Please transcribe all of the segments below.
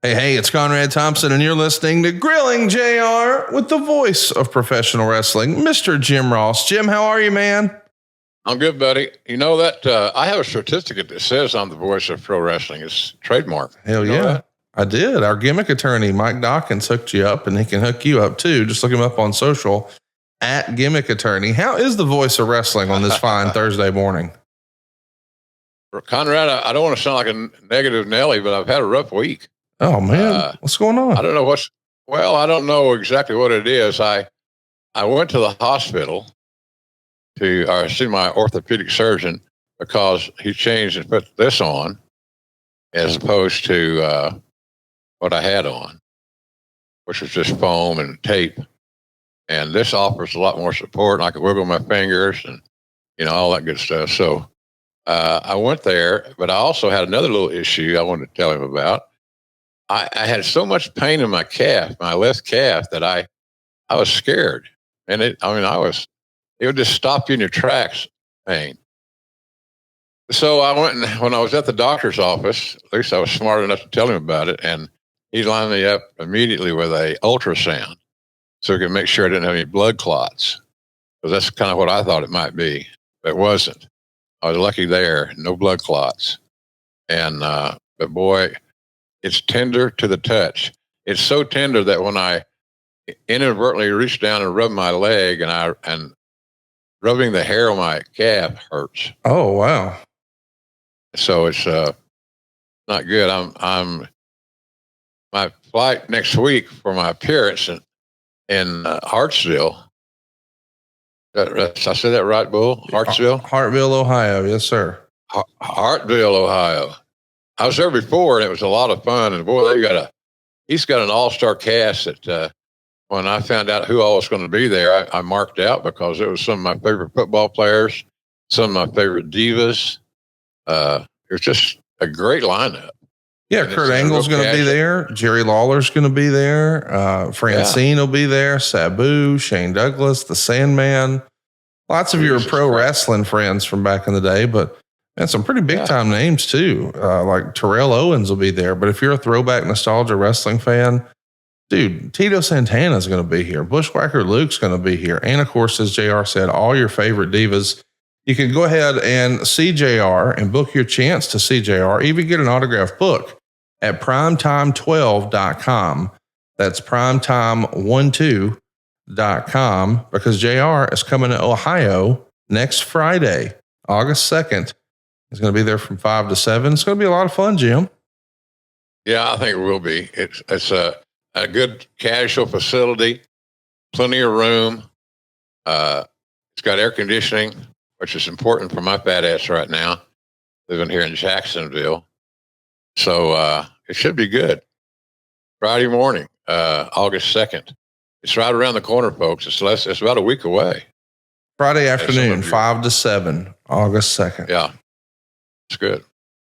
Hey, it's Conrad Thompson, and you're listening to Grilling JR with the voice of professional wrestling, Mr. Jim Ross. Jim, how are you, man? I'm good, buddy. You know that I have a certificate that says I'm the voice of pro wrestling. It's trademark. Hell you know yeah. that? I did. Our gimmick attorney, Mike Dawkins, hooked you up, and he can hook you up too. Just look him up on social at Gimmick Attorney. How is the voice of wrestling on this fine Thursday morning? Conrad, I don't want to sound like a negative Nelly, but I've had a rough week. Oh, man. What's going on? I don't know I don't know exactly what it is. I went to the hospital to see my orthopedic surgeon because he changed and put this on as opposed to what I had on, which was just foam and tape. And this offers a lot more support, and I could wiggle my fingers and, all that good stuff. So I went there, but I also had another little issue I wanted to tell him about. I had so much pain in my calf, my left calf, that I was scared. And it would just stop you in your tracks, pain. So I went, and when I was at the doctor's office, at least I was smart enough to tell him about it, and he lined me up immediately with a ultrasound so he could make sure I didn't have any blood clots. Because that's kind of what I thought it might be. But it wasn't. I was lucky there, no blood clots. And, but boy, it's tender to the touch. It's so tender that when I inadvertently reach down and rub my leg, and rubbing the hair on my calf hurts. Oh, wow. So it's not good. I'm my flight next week for my appearance in Hartsville. I said that right, Bull? Hartsville? Hartville, Ohio. Yes, sir. Hartville, Ohio. I was there before, and it was a lot of fun. And boy, he's got an all-star cast that when I found out who all was going to be there, I marked out because it was some of my favorite football players, some of my favorite divas. It was just a great lineup. Yeah, and Kurt Angle's going to be there. Jerry Lawler's going to be there. Francine will be there. Sabu, Shane Douglas, the Sandman. Lots of your pro wrestling friends from back in the day, but and some pretty big time names too. Like Terrell Owens will be there. But if you're a throwback nostalgia wrestling fan, dude, Tito Santana's going to be here. Bushwhacker Luke's going to be here. And of course, as JR said, all your favorite divas. You can go ahead and see JR and book your chance to see JR, even get an autographed book at primetime12.com. That's primetime12.com because JR is coming to Ohio next Friday, August 2nd. He's going to be there from 5 to 7. It's going to be a lot of fun, Jim. Yeah, I think it will be. It's a good casual facility, plenty of room. It's got air conditioning, which is important for my fat ass right now, living here in Jacksonville. So it should be good. Friday morning, August 2nd. It's right around the corner, folks. It's about a week away. Friday afternoon, 5 to 7, August 2nd. Yeah. It's good.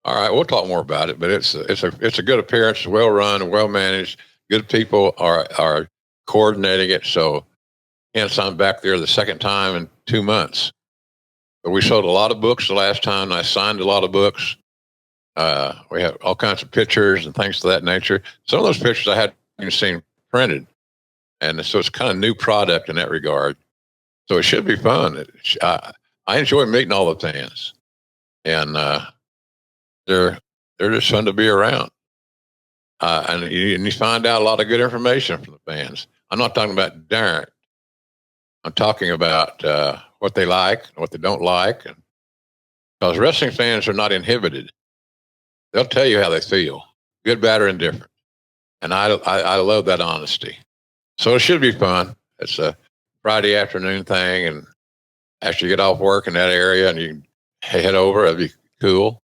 All right, we'll talk more about it, but it's a good appearance, well run, well managed. Good people are coordinating it. So, hence I'm back there the second time in 2 months. But we sold a lot of books the last time. And I signed a lot of books. We have all kinds of pictures and things of that nature. Some of those pictures I hadn't even seen printed, and so it's kind of new product in that regard. So it should be fun. I enjoy meeting all the fans. And they're just fun to be around. And you find out a lot of good information from the fans. I'm not talking about Darren. I'm talking about what they like and what they don't like. Because wrestling fans are not inhibited. They'll tell you how they feel, good, bad, or indifferent. And I love that honesty. So it should be fun. It's a Friday afternoon thing. And after you get off work in that area and you head over, it'd be cool.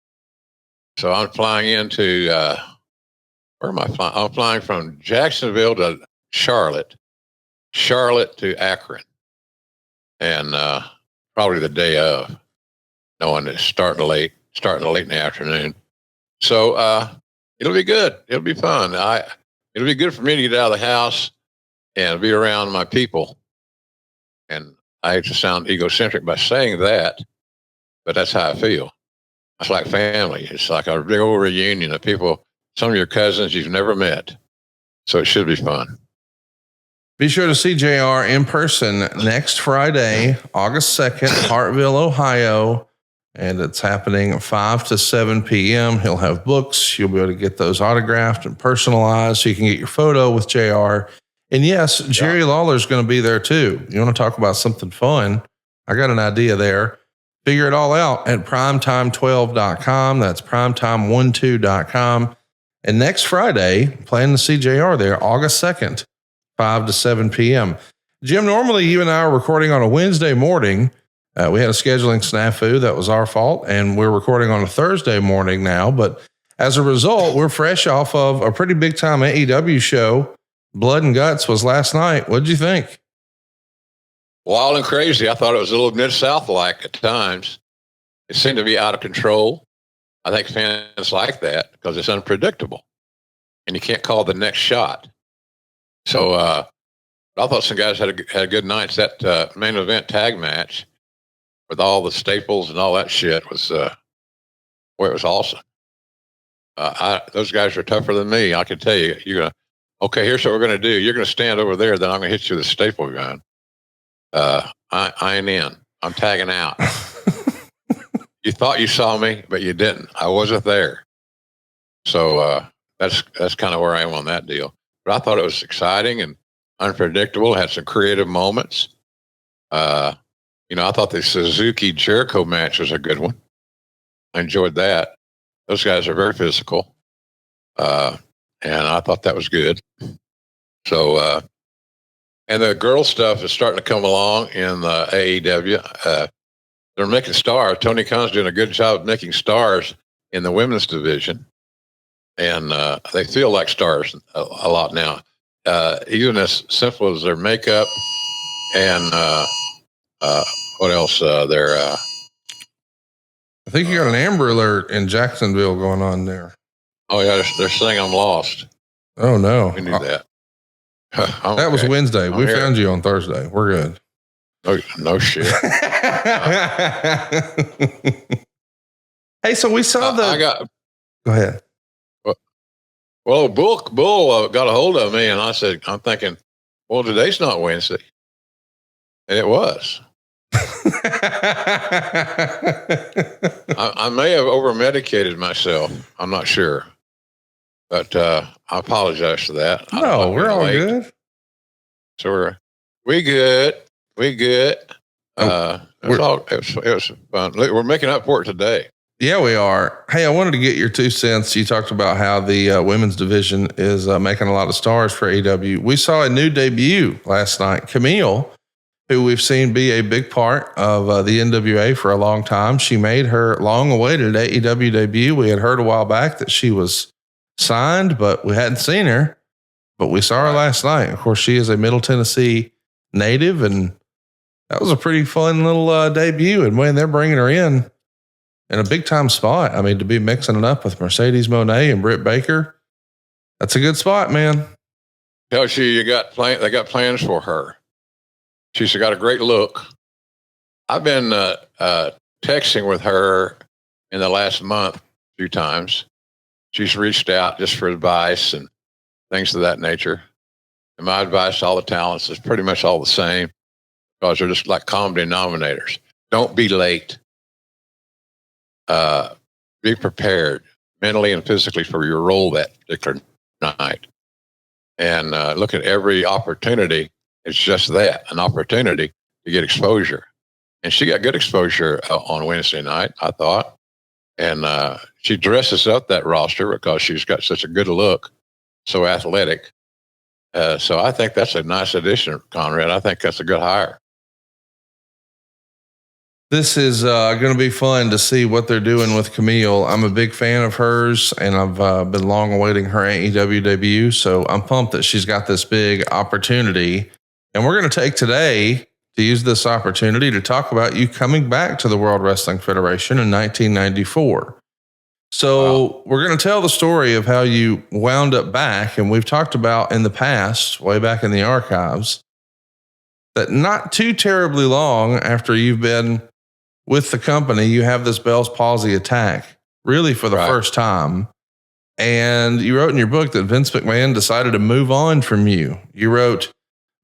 So I'm flying into, where am I flying? I'm flying from Jacksonville to Charlotte to Akron. And probably the day of, knowing it's starting late in the afternoon. So it'll be good. It'll be fun. It'll be good for me to get out of the house and be around my people. And I hate to sound egocentric by saying that, but that's how I feel. It's like family. It's like a big old reunion of people some of your cousins you've never met. So it should be fun. Be sure to see JR in person next Friday, August 2nd, Hartville, Ohio. And it's happening 5 to 7 p.m. He'll have books. You'll be able to get those autographed and personalized so you can get your photo with JR. And yes, Jerry Lawler's going to be there too. You want to talk about something fun? I got an idea there. Figure it all out at primetime12.com. That's primetime12.com. And next Friday, plan to see JR there, August 2nd. 5 to 7 p.m. Jim, normally you and I are recording on a Wednesday morning. We had a scheduling snafu. That was our fault. And we're recording on a Thursday morning now. But as a result, we're fresh off of a pretty big time AEW show. Blood and Guts was last night. What'd you think? Wild and crazy. I thought it was a little Mid-South-like at times. It seemed to be out of control. I think fans like that because it's unpredictable. And you can't call the next shot. So I thought some guys had a good night. That main event tag match with all the staples and all that shit was it was awesome. Those guys are tougher than me. I can tell you. You're gonna here's what we're gonna do. You're gonna stand over there. Then I'm gonna hit you with a staple gun. I ain't in. I'm tagging out. You thought you saw me, but you didn't. I wasn't there. So that's kind of where I am on that deal. But I thought it was exciting and unpredictable. It had some creative moments. I thought the Suzuki Jericho match was a good one. I enjoyed that. Those guys are very physical. And I thought that was good. So, and the girl stuff is starting to come along in AEW. They're making stars. Tony Khan's doing a good job of making stars in the women's division. And they feel like stars a lot now. Even as simple as their makeup and what else? I think you got an Amber Alert in Jacksonville going on there. Oh, yeah. They're saying I'm lost. Oh, no. We knew that. That was Wednesday. We found you on Thursday. We're good. No shit. Hey, so we saw Go ahead. Well, Bull got a hold of me, and I'm thinking, well, today's not Wednesday. And it was. I may have over-medicated myself. I'm not sure. But I apologize for that. No, we're all good. So we good. It was fun. We're making up for it today. Yeah, we are. Hey, I wanted to get your 2 cents. You talked about how the women's division is making a lot of stars for AEW. We saw a new debut last night. Camille, who we've seen be a big part of the NWA for a long time. She made her long-awaited AEW debut. We had heard a while back that she was signed, but we hadn't seen her. But we saw her last night. Of course, she is a Middle Tennessee native, and that was a pretty fun little debut. And when they're bringing her in a big-time spot, I mean, to be mixing it up with Mercedes Moné and Britt Baker, that's a good spot, man. Tells you they got plans for her. She's got a great look. I've been texting with her in the last month a few times. She's reached out just for advice and things of that nature. And my advice to all the talents is pretty much all the same because they're just like common denominators. Don't be late. Be prepared mentally and physically for your role that particular night. And look at every opportunity. It's just that, an opportunity to get exposure. And she got good exposure on Wednesday night, I thought. And she dresses up that roster because she's got such a good look, so athletic. So I think that's a nice addition, Conrad. I think that's a good hire. This is going to be fun to see what they're doing with Camille. I'm a big fan of hers, and I've been long awaiting her AEW debut. So I'm pumped that she's got this big opportunity. And we're going to take today to use this opportunity to talk about you coming back to the World Wrestling Federation in 1994. So We're going to tell the story of how you wound up back. And we've talked about in the past, way back in the archives, that not too terribly long after you've been with the company, you have this Bell's palsy attack, really for the first time. And you wrote in your book that Vince McMahon decided to move on from you. You wrote,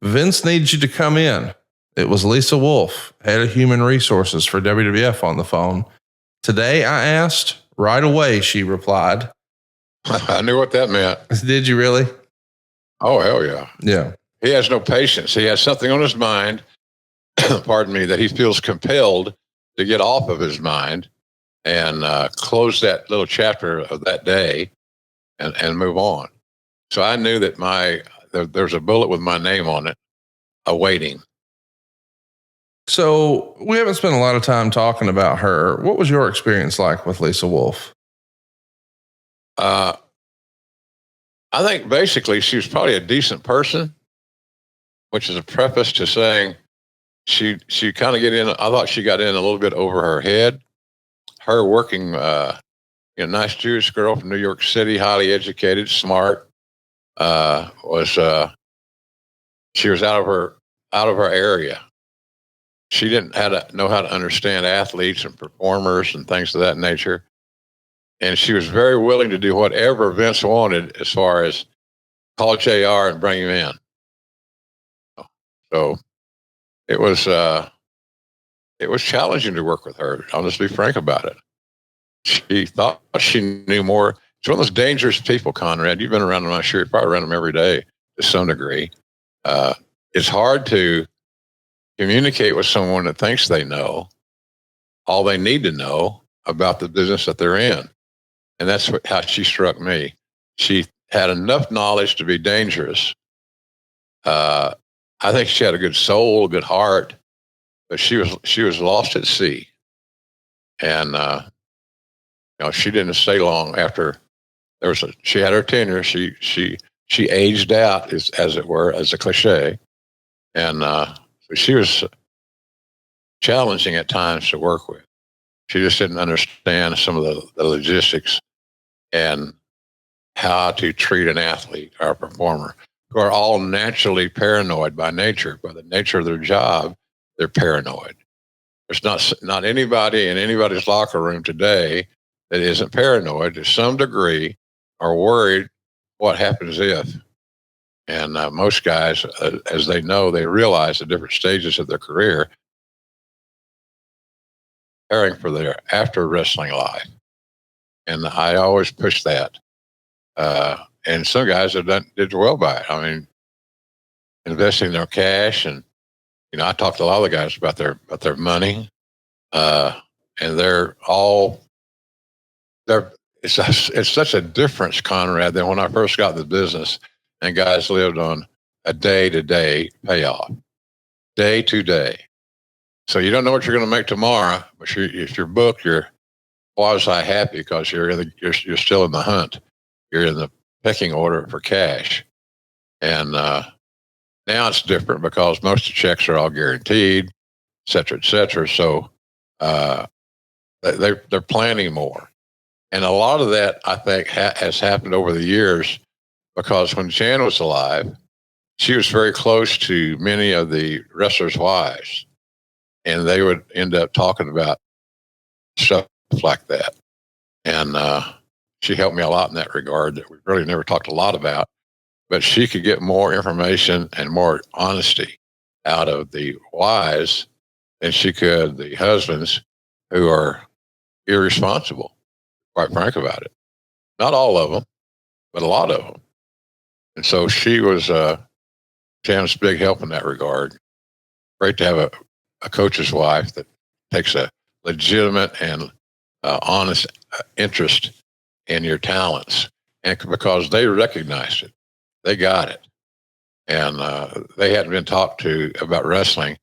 Vince needs you to come in. It was Lisa Wolf, head of human resources for WWF, on the phone. Today, I asked. Right away, she replied. I knew what that meant. Did you really? Oh, hell yeah. Yeah. He has no patience. He has something on his mind, pardon me, that he feels compelled to get off of his mind and close that little chapter of that day and move on. So I knew that there's a bullet with my name on it awaiting. So we haven't spent a lot of time talking about her. What was your experience like with Lisa Wolf? I think basically she was probably a decent person, which is a preface to saying she kind of get in. I thought she got in a little bit over her head. Her working, nice Jewish girl from New York City, highly educated, smart, she was out of her area. She didn't know how to understand athletes and performers and things of that nature. And she was very willing to do whatever Vince wanted as far as call JR and bring him in. So it was challenging to work with her. I'll just be frank about it. She thought she knew more. She's one of those dangerous people, Conrad. You've been around them, I'm sure. You're probably around them every day to some degree. It's hard to communicate with someone that thinks they know all they need to know about the business that they're in. And that's how she struck me. She had enough knowledge to be dangerous. I think she had a good soul, a good heart, but she was lost at sea. And she didn't stay long after she had her tenure. She aged out, as it were, as a cliche. And so she was challenging at times to work with. She just didn't understand some of the logistics and how to treat an athlete or a performer, who are all naturally paranoid by nature. By the nature of their job, they're paranoid. There's not anybody in anybody's locker room today that isn't paranoid to some degree or worried what happens if. And most guys, as they know, they realize the different stages of their career, preparing for their after wrestling life. And I always push that. And some guys did well by it. I mean, investing their cash, and I talked to a lot of the guys about their money, and it's such a difference, Conrad, than when I first got in the business, and guys lived on a day-to-day payoff, day to day. So you don't know what you're going to make tomorrow, but if you're booked, you're quasi happy because you're still in the hunt. You're in the pecking order for cash. And now it's different because most of the checks are all guaranteed, et cetera, et cetera. So they're planning more. And a lot of that, I think, has happened over the years because when Jan was alive, she was very close to many of the wrestlers' wives. And they would end up talking about stuff like that. And she helped me a lot in that regard that we really never talked a lot about. But she could get more information and more honesty out of the wives than she could the husbands, who are irresponsible, quite frank about it. Not all of them, but a lot of them. And so she was Jan's big help in that regard. Great to have a coach's wife that takes a legitimate and honest interest in your talents, and because they recognized it, they got it, and they hadn't been talked to about wrestling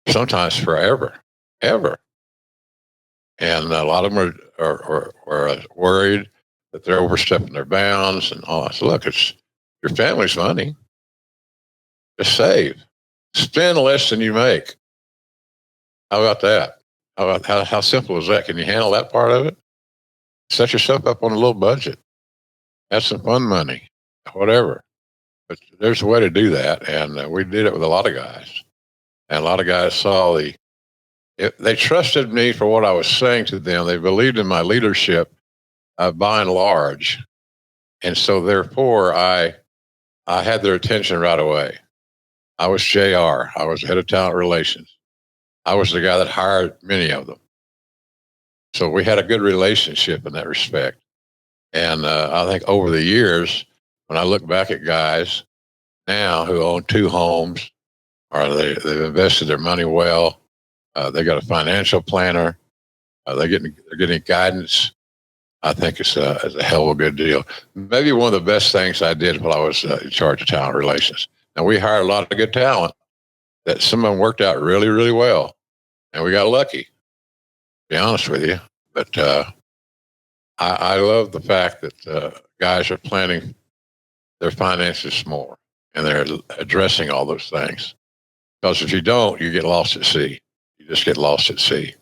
sometimes forever, ever, and a lot of them are worried that they're overstepping their bounds and all. So look, it's your family's money. Just save, spend less than you make. How about that? How simple is that? Can you handle that part of it? Set yourself up on a little budget. Have some fun money, whatever. But there's a way to do that, and we did it with a lot of guys. And a lot of guys saw they trusted me for what I was saying to them. They believed in my leadership, by and large. And so therefore I had their attention right away. I was JR. I was head of talent relations. I was the guy that hired many of them. So we had a good relationship in that respect. And I think over the years, when I look back at guys now who own 2 homes, or they've invested their money well, they got a financial planner, they're getting guidance. I think it's a hell of a good deal. Maybe one of the best things I did while I was in charge of talent relations. And we hired a lot of good talent that some of them worked out really, really well. And we got lucky, to be honest with you. But I love the fact that guys are planning their finances more and they're addressing all those things. Because if you don't, you get lost at sea. You just get lost at sea.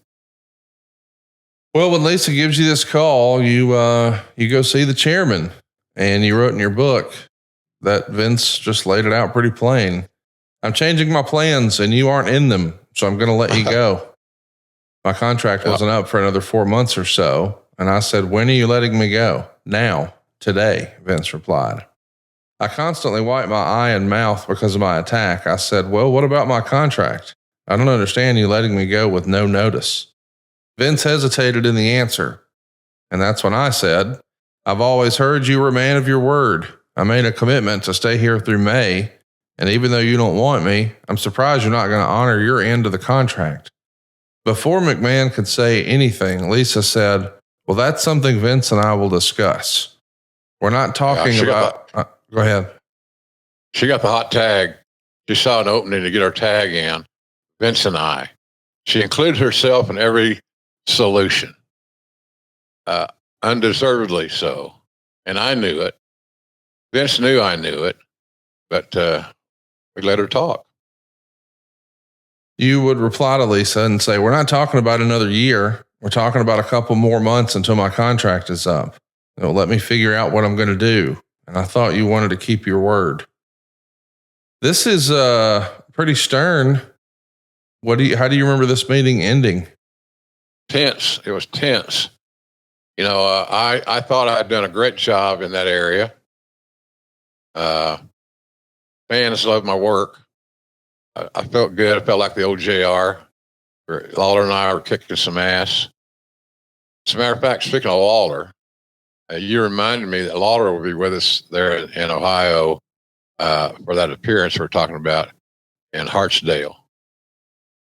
Well, when Lisa gives you this call, you go see the chairman, and you wrote in your book that Vince just laid it out pretty plain. I'm changing my plans and you aren't in them, so I'm going to let you go. My contract wasn't up for another 4 months or so. And I said, when are you letting me go? Now, today, Vince replied. I constantly wipe my eye and mouth because of my attack. I said, well, what about my contract? I don't understand you letting me go with no notice. Vince hesitated in the answer. And that's when I said, I've always heard you were a man of your word. I made a commitment to stay here through May. And even though you don't want me, I'm surprised you're not going to honor your end of the contract. Before McMahon could say anything, Lisa said, well, that's something Vince and I will discuss. We're not talking about... go ahead. She got the hot tag. She saw an opening to get her tag in, Vince and I. She included herself in every solution, undeservedly so. And I knew it. Vince knew I knew it, but we let her talk. You would reply to Lisa and say, we're not talking about another year. We're talking about a couple more months until my contract is up. Let me figure out what I'm going to do. And I thought you wanted to keep your word. This is pretty stern. How do you remember this meeting ending? Tense. It was tense. You know, I thought I had done a great job in that area. Fans loved my work. I felt good. I felt like the old JR. Lawler and I were kicking some ass. As a matter of fact, speaking of Lawler, you reminded me that Lawler will be with us there in Ohio for that appearance we're talking about in Hartsdale.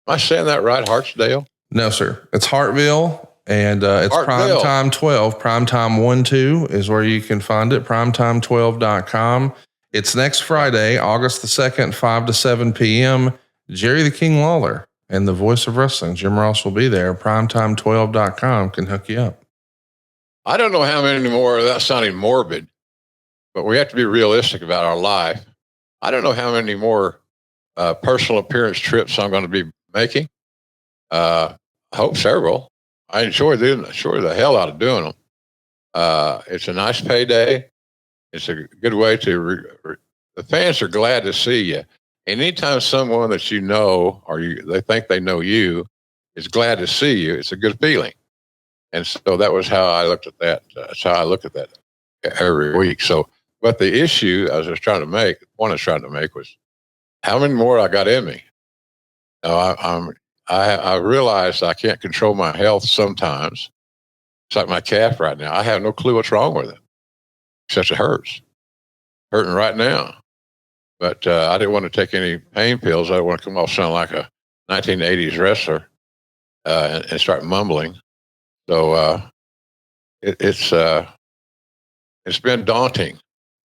Am I saying that right, Hartsdale? No, sir. It's Hartville, and it's Hartville. Primetime 12. Primetime 1-2 is where you can find it, primetime12.com. It's next Friday, August the 2nd, 5 to 7 p.m. Jerry the King Lawler and the voice of wrestling, Jim Ross, will be there. Primetime12.com can hook you up. I don't know how many more, that's sounding morbid, but we have to be realistic about our life. I don't know how many more personal appearance trips I'm going to be making. I hope several. I enjoy the hell out of doing them. It's a nice payday. It's a good way to, the fans are glad to see you. And anytime someone that you know, or they think they know you, is glad to see you, it's a good feeling. And so that was how I looked at that. That's how I look at that every week. So, but the issue I was trying to make, the point I was trying to make was how many more I got in me. I realized I can't control my health sometimes. It's like my calf right now. I have no clue what's wrong with it, except it hurts. Hurting right now. But I didn't want to take any pain pills. I didn't want to come off sounding like a 1980s wrestler and start mumbling. So it's been daunting,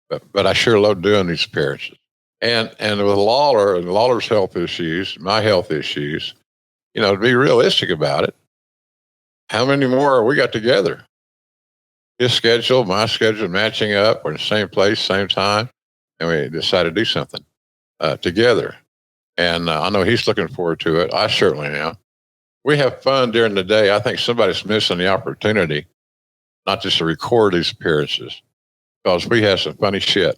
but I sure love doing these appearances. And with Lawler and Lawler's health issues, my health issues, you know, to be realistic about it, how many more we got together? His schedule, my schedule matching up. We're in the same place, same time, and we decided to do something together. And I know he's looking forward to it. I certainly am. We have fun during the day. I think somebody's missing the opportunity, not just to record these appearances, because we have some funny shit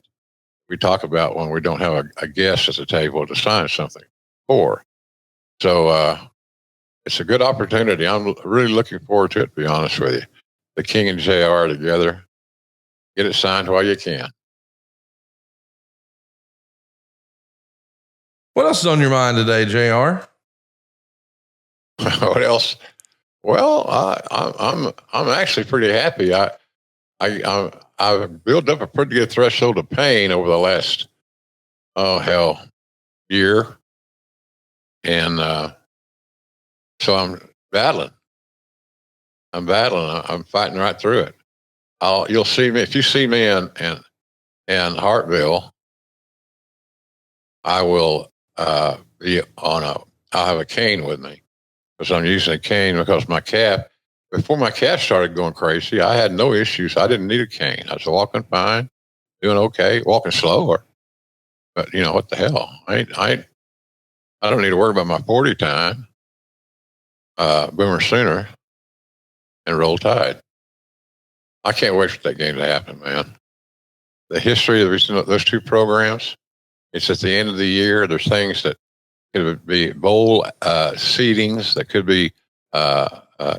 we talk about when we don't have a guest at the table to sign something for. So it's a good opportunity. I'm really looking forward to it, to be honest with you. the King and JR together. Get it signed while you can. What else is on your mind today, JR? What else? Well, I'm actually pretty happy. I've built up a pretty good threshold of pain over the last year, and so I'm battling. I'm fighting right through it. You'll see me if you see me in Hartville. I will be on a. I'll have a cane with me because I'm using a cane because my calf. Before my calf started going crazy, I had no issues. I didn't need a cane. I was walking fine, doing okay, walking slower. But you know what the hell? I don't need to worry about my 40 time. Boomer sooner and Roll Tide. I can't wait for that game to happen, man. The history of those two programs, it's at the end of the year. There's things that could be bowl seedings that could be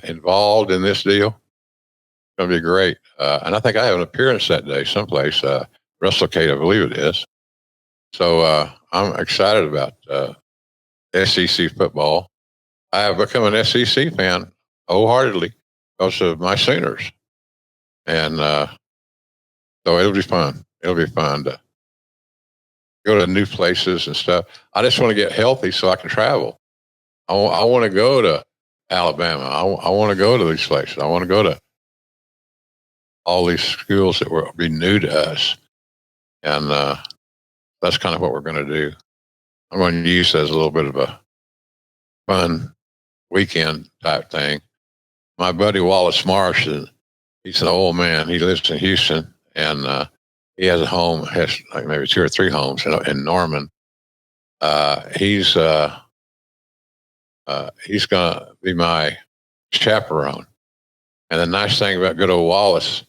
involved in this deal. It's going to be great. And I think I have an appearance that day someplace, WrestleCade, I believe it is. So I'm excited about SEC football. I have become an SEC fan wholeheartedly because of my Sooners. And so it'll be fun. It'll be fun to go to new places and stuff. I just want to get healthy so I can travel. I want to go to Alabama. I want to go to these places. I want to go to all these schools that will be new to us. And that's kind of what we're going to do. I'm going to use that as a little bit of a fun weekend type thing. My buddy Wallace Marsh, he's an old man. He lives in Houston, and he has a home, has like maybe 2 or 3 homes in Norman. He's going to be my chaperone. And the nice thing about good old Wallace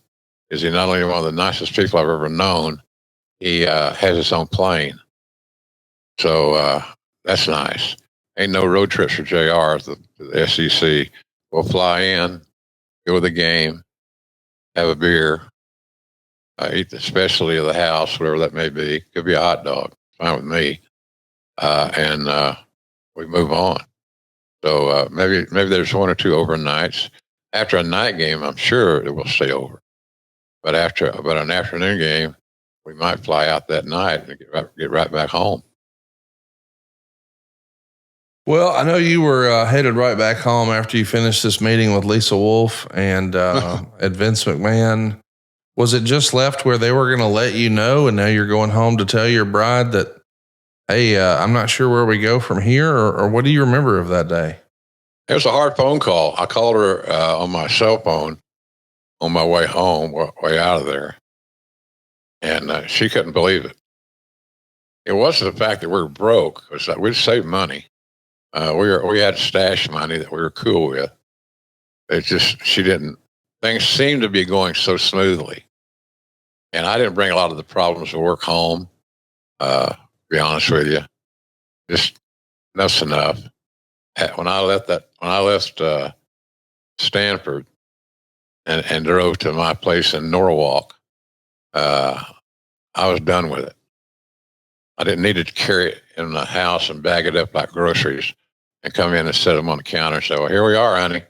is he's not only one of the nicest people I've ever known, he has his own plane. So that's nice. Ain't no road trips for JR to the SEC. We'll fly in, go to the game, have a beer, eat the specialty of the house, whatever that may be. Could be a hot dog, fine with me. And we move on. So maybe there's 1 or 2 overnights. After a night game, I'm sure it will stay over. But an afternoon game, we might fly out that night and get right back home. Well, I know you were headed right back home after you finished this meeting with Lisa Wolf and Vince McMahon. Was it just left where they were going to let you know, and now you're going home to tell your bride that, hey, I'm not sure where we go from here, or what do you remember of that day? It was a hard phone call. I called her on my cell phone on my way home, way out of there, and she couldn't believe it. It wasn't the fact that we were broke; it was that we'd saved money. We had stash money that we were cool with. It just she didn't. Things seemed to be going so smoothly, and I didn't bring a lot of the problems of work home. To be honest with you, just enough's enough. When I left Stanford and drove to my place in Norwalk, I was done with it. I didn't need to carry it in the house and bag it up like groceries and come in and set them on the counter and say, well, here we are, honey.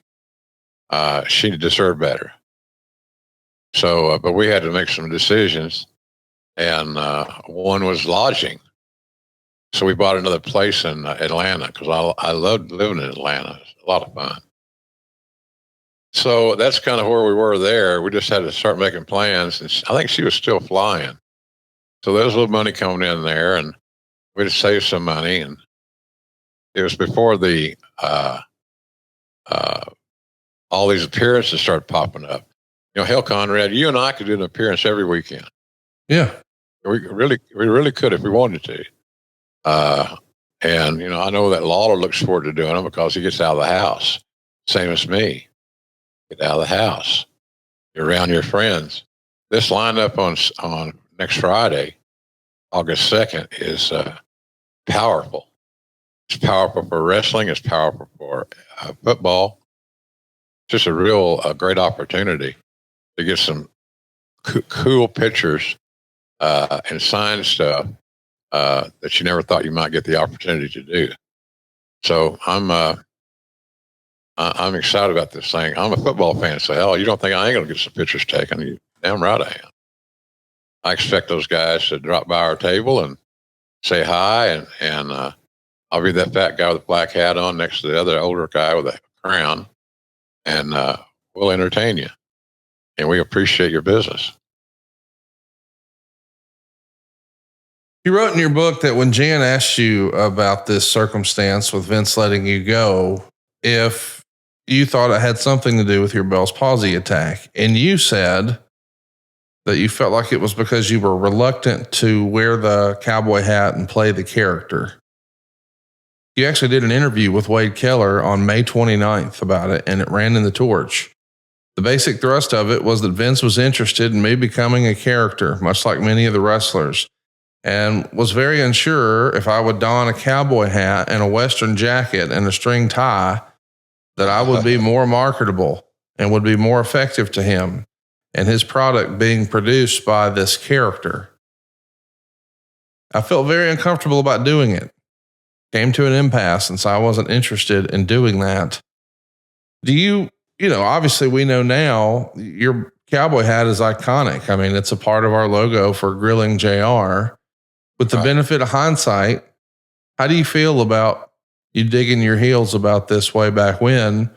She deserved better. So, but we had to make some decisions, and one was lodging. So we bought another place in Atlanta because I loved living in Atlanta. It was a lot of fun. So that's kind of where we were there. We just had to start making plans. And I think she was still flying. So there was a little money coming in there, and we had to save some money. And it was before the all these appearances started popping up. You know, hell, Conrad, you and I could do an appearance every weekend. Yeah. We really could if we wanted to. And, you know, I know that Lawler looks forward to doing them because he gets out of the house. Same as me. Get out of the house. You're around your friends. This lineup on next Friday, August 2nd, is powerful. It's powerful for wrestling. It's powerful for football. Just a great opportunity. to get some cool pictures and sign stuff that you never thought you might get the opportunity to do. So I'm excited about this thing. I'm a football fan, so hell, you don't think I ain't going to get some pictures taken? You damn right I am. I expect those guys to drop by our table and say hi, and I'll be that fat guy with a black hat on next to the other older guy with a crown, and we'll entertain you. And we appreciate your business. You wrote in your book that when Jan asked you about this circumstance with Vince letting you go, if you thought it had something to do with your Bell's palsy attack, and you said that you felt like it was because you were reluctant to wear the cowboy hat and play the character. You actually did an interview with Wade Keller on May 29th about it, and it ran in the Torch. The basic thrust of it was that Vince was interested in me becoming a character, much like many of the wrestlers, and was very unsure if I would don a cowboy hat and a Western jacket and a string tie, that I would be more marketable and would be more effective to him and his product being produced by this character. I felt very uncomfortable about doing it. Came to an impasse, and so I wasn't interested in doing that. Do you know, obviously we know now your cowboy hat is iconic. I mean, it's a part of our logo for Grilling JR. With the benefit of hindsight, how do you feel about you digging your heels about this way back when?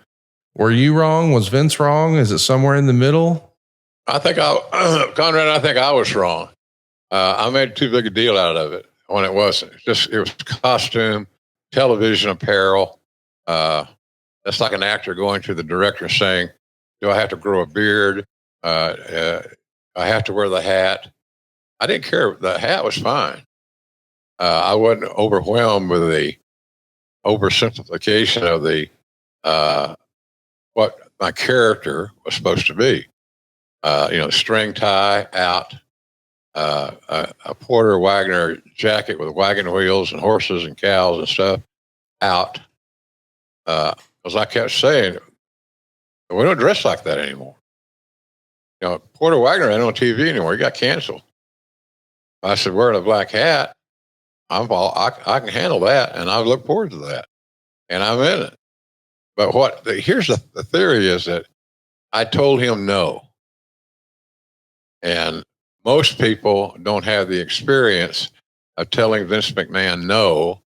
Were you wrong? Was Vince wrong? Is it somewhere in the middle? Conrad, I think I was wrong. I made too big a deal out of it when it wasn't. It was costume, television apparel. That's like an actor going to the director saying, do I have to grow a beard? I have to wear the hat. I didn't care. The hat was fine. I wasn't overwhelmed with the oversimplification of the what my character was supposed to be. String tie out, a Porter Wagner jacket with wagon wheels and horses and cows and stuff out. Because I kept saying, we don't dress like that anymore. Porter Wagner ain't on TV anymore. He got canceled. I said, wearing a black hat, I can handle that, and I look forward to that, and I'm in it. But here's the theory is that I told him no. And most people don't have the experience of telling Vince McMahon no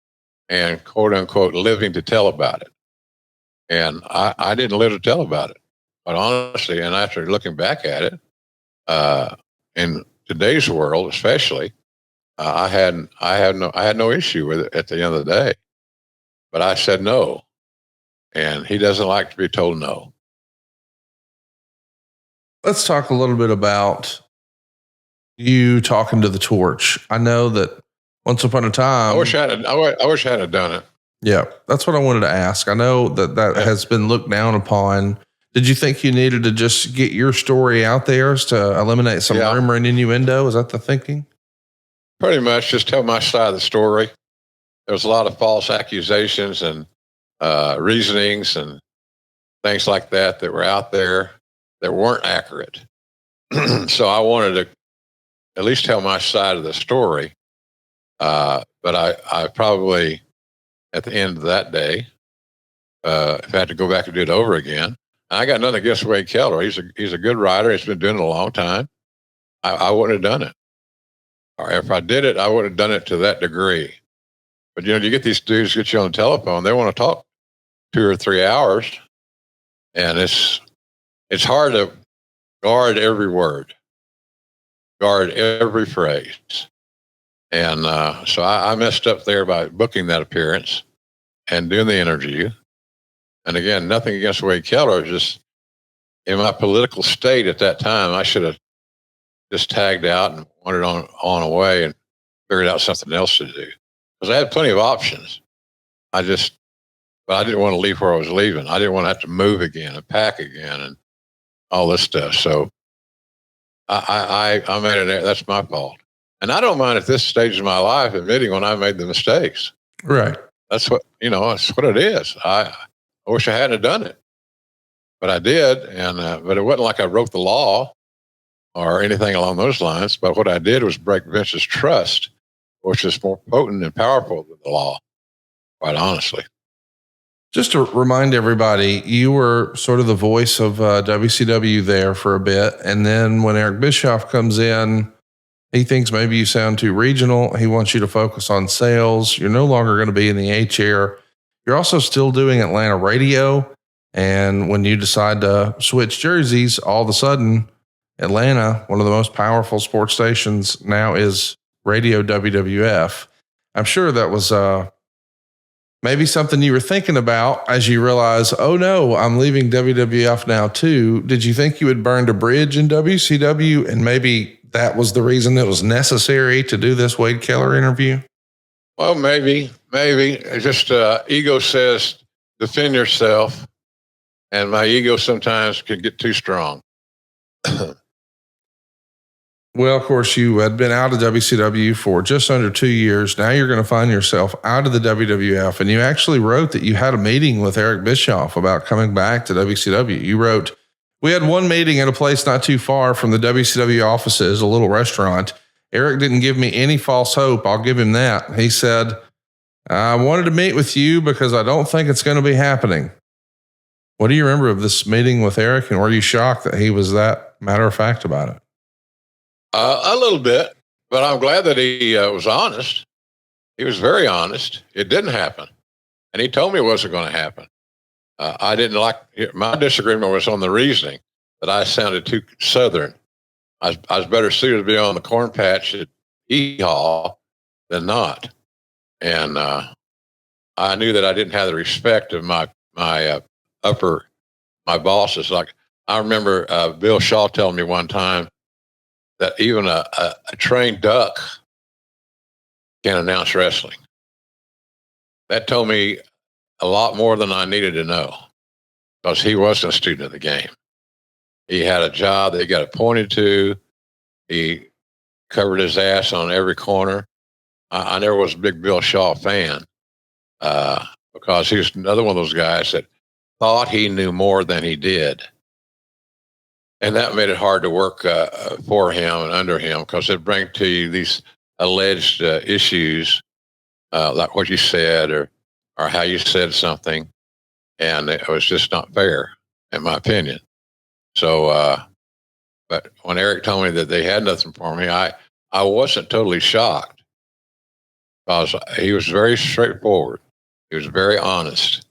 and quote unquote living to tell about it. And I didn't live to tell about it. But honestly, and after looking back at it, in today's world especially, I had no issue with it at the end of the day. But I said no. And he doesn't like to be told no. Let's talk a little bit about you talking to the Torch. I know that once upon a time, I wish I hadn't done it. Yeah, that's what I wanted to ask. I know that has been looked down upon. Did you think you needed to just get your story out there to eliminate some rumor and innuendo? Is that the thinking? Pretty much just tell my side of the story. There was a lot of false accusations and reasonings and things like that were out there that weren't accurate. So I wanted to at least tell my side of the story. But I probably, at the end of that day, if I had to go back and do it over again, I got nothing against Wade Keller. He's a good writer. He's been doing it a long time. I wouldn't have done it. Or if I did it, I wouldn't have done it to that degree. But you get these dudes get you on the telephone. They want to talk 2 or 3 hours, and it's hard to guard every word, guard every phrase. And so I messed up there by booking that appearance and doing the interview. And again, nothing against Wade Keller, just in my political state at that time, I should have just tagged out and wandered on away and figured out something else to do. Because I had plenty of options. But I didn't want to leave where I was leaving. I didn't want to have to move again and pack again and all this stuff. So I made it. That's my fault. And I don't mind at this stage of my life admitting when I made the mistakes. Right. That's what it is. I wish I hadn't done it, but I did. And, but it wasn't like I wrote the law. or anything along those lines. But what I did was break Vince's trust, which is more potent and powerful than the law, quite honestly. Just to remind everybody, you were sort of the voice of WCW there for a bit. And then when Eric Bischoff comes in, he thinks maybe you sound too regional. He wants you to focus on sales. You're no longer going to be in the A chair. You're also still doing Atlanta radio. And when you decide to switch jerseys, all of a sudden, Atlanta, one of the most powerful sports stations now, is Radio WWF. I'm sure that was maybe something you were thinking about as you realize, oh no, I'm leaving WWF now too. Did you think you had burned a bridge in WCW, and maybe that was the reason it was necessary to do this Wade Keller interview? Well, maybe. It's just ego says defend yourself, and my ego sometimes can get too strong. Well, of course, you had been out of WCW for just under 2 years. Now you're going to find yourself out of the WWF. And you actually wrote that you had a meeting with Eric Bischoff about coming back to WCW. You wrote, "We had one meeting at a place not too far from the WCW offices, a little restaurant. Eric didn't give me any false hope. I'll give him that. He said, I wanted to meet with you because I don't think it's going to be happening." What do you remember of this meeting with Eric? And were you shocked that he was that matter of fact about it? A little bit, but I'm glad that he was honest. He was very honest. It didn't happen. And he told me it wasn't going to happen. I didn't like, my disagreement was on the reasoning that I sounded too Southern. I was better suited to be on the corn patch at E-Hall than not. And I knew that I didn't have the respect of my bosses. Like, I remember Bill Shaw telling me one time that even a trained duck can announce wrestling. That told me a lot more than I needed to know, because he wasn't a student of the game. He had a job that he got appointed to. He covered his ass on every corner. I never was a big Bill Shaw fan because he was another one of those guys that thought he knew more than he did. And that made it hard to work for him and under him, because it brings to you these alleged issues, like what you said or how you said something. And it was just not fair, in my opinion. So, but when Eric told me that they had nothing for me, I wasn't totally shocked, because he was very straightforward. He was very honest.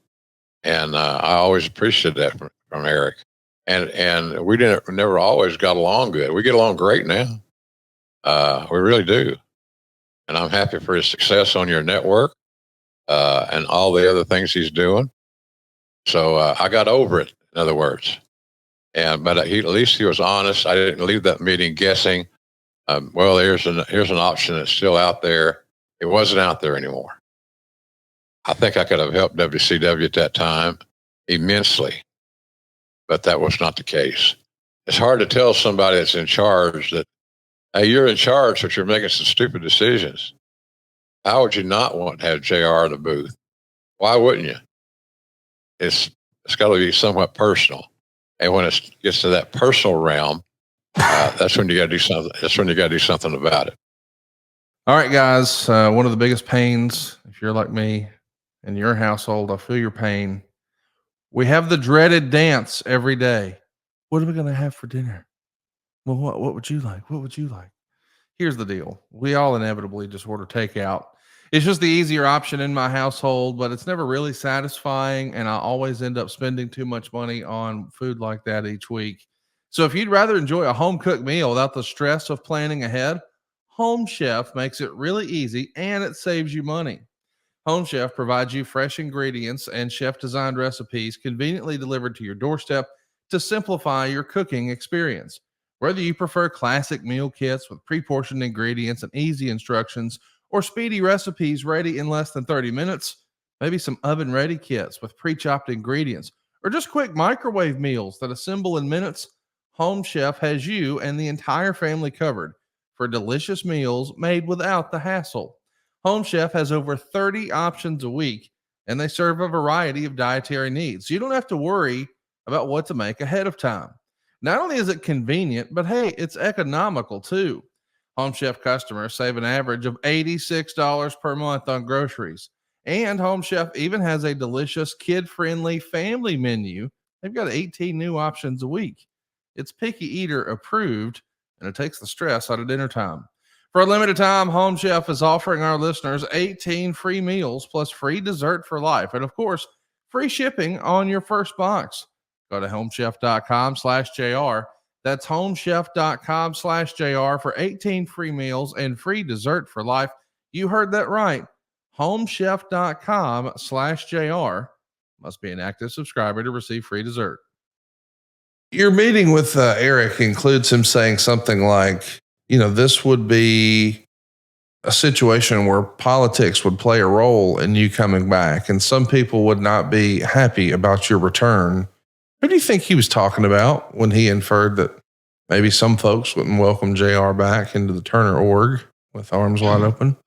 And I always appreciated that from Eric. And we never always got along good. We get along great now. We really do. And I'm happy for his success on your network and all the other things he's doing. So I got over it, in other words. But at least he was honest. I didn't leave that meeting guessing, well, here's an option that's still out there. It wasn't out there anymore. I think I could have helped WCW at that time immensely, but that was not the case. It's hard to tell somebody that's in charge that, hey, you're in charge, but you're making some stupid decisions. How would you not want to have JR in the booth? Why wouldn't you? It's got to be somewhat personal. And when it gets to that personal realm, that's when you got to do something. That's when you got to do something about it. All right, guys. One of the biggest pains, if you're like me in your household, I feel your pain. We have the dreaded dance every day. What are we going to have for dinner? Well, what would you like? What would you like? Here's the deal. We all inevitably just order takeout. It's just the easier option in my household, but it's never really satisfying. And I always end up spending too much money on food like that each week. So if you'd rather enjoy a home cooked meal without the stress of planning ahead, Home Chef makes it really easy and it saves you money. Home Chef provides you fresh ingredients and chef-designed recipes conveniently delivered to your doorstep to simplify your cooking experience. Whether you prefer classic meal kits with pre-portioned ingredients and easy instructions, or speedy recipes ready in less than 30 minutes, maybe some oven-ready kits with pre-chopped ingredients, or just quick microwave meals that assemble in minutes, Home Chef has you and the entire family covered for delicious meals made without the hassle. Home Chef has over 30 options a week, and they serve a variety of dietary needs. So you don't have to worry about what to make ahead of time. Not only is it convenient, but hey, it's economical too. Home Chef customers save an average of $86 per month on groceries. And Home Chef even has a delicious kid friendly family menu. They've got 18 new options a week. It's picky eater approved, and it takes the stress out of dinner time. For a limited time, Home Chef is offering our listeners 18 free meals plus free dessert for life. And of course, free shipping on your first box. Go to homechef.com/JR. That's homechef.com/JR for 18 free meals and free dessert for life. You heard that right. Homechef.com/JR. Must be an active subscriber to receive free dessert. Your meeting with Eric includes him saying something like, this would be a situation where politics would play a role in you coming back, and some people would not be happy about your return. Who do you think he was talking about when he inferred that maybe some folks wouldn't welcome JR back into the Turner org with arms wide open?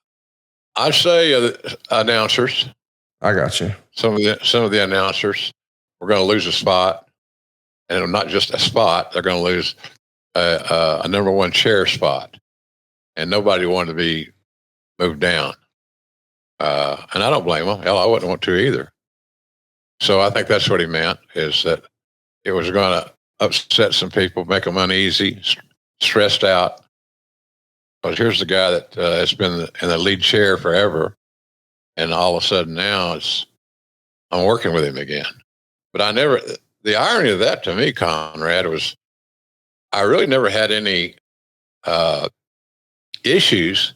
I'd say announcers. I got you. Some of the announcers were going to lose a spot, and not just a spot. They're going to lose a number one chair spot, and nobody wanted to be moved down. And I don't blame them. Hell, I wouldn't want to either. So I think that's what he meant, is that it was going to upset some people, make them uneasy, stressed out. But here's the guy that has been in the lead chair forever, and all of a sudden now I'm working with him again. But the irony of that to me, Conrad, was I really never had any issues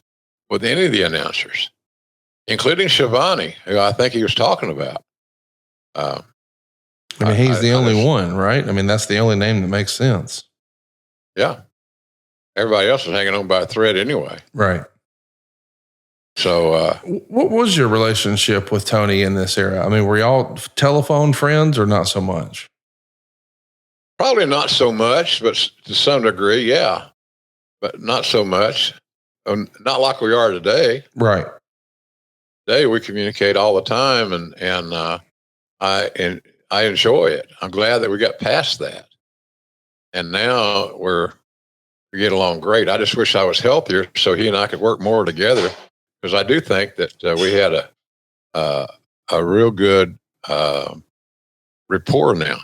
with any of the announcers, including Shivani, who I think he was talking about. He's the only one, right? That's the only name that makes sense. Yeah. Everybody else was hanging on by a thread anyway. Right. So, what was your relationship with Tony in this era? Were y'all telephone friends or not so much? Probably not so much, but to some degree, yeah. But not so much. Not like we are today. Right. Today we communicate all the time, and I enjoy it. I'm glad that we got past that, and now we get along great. I just wish I was healthier so he and I could work more together, because I do think that we had a real good rapport now.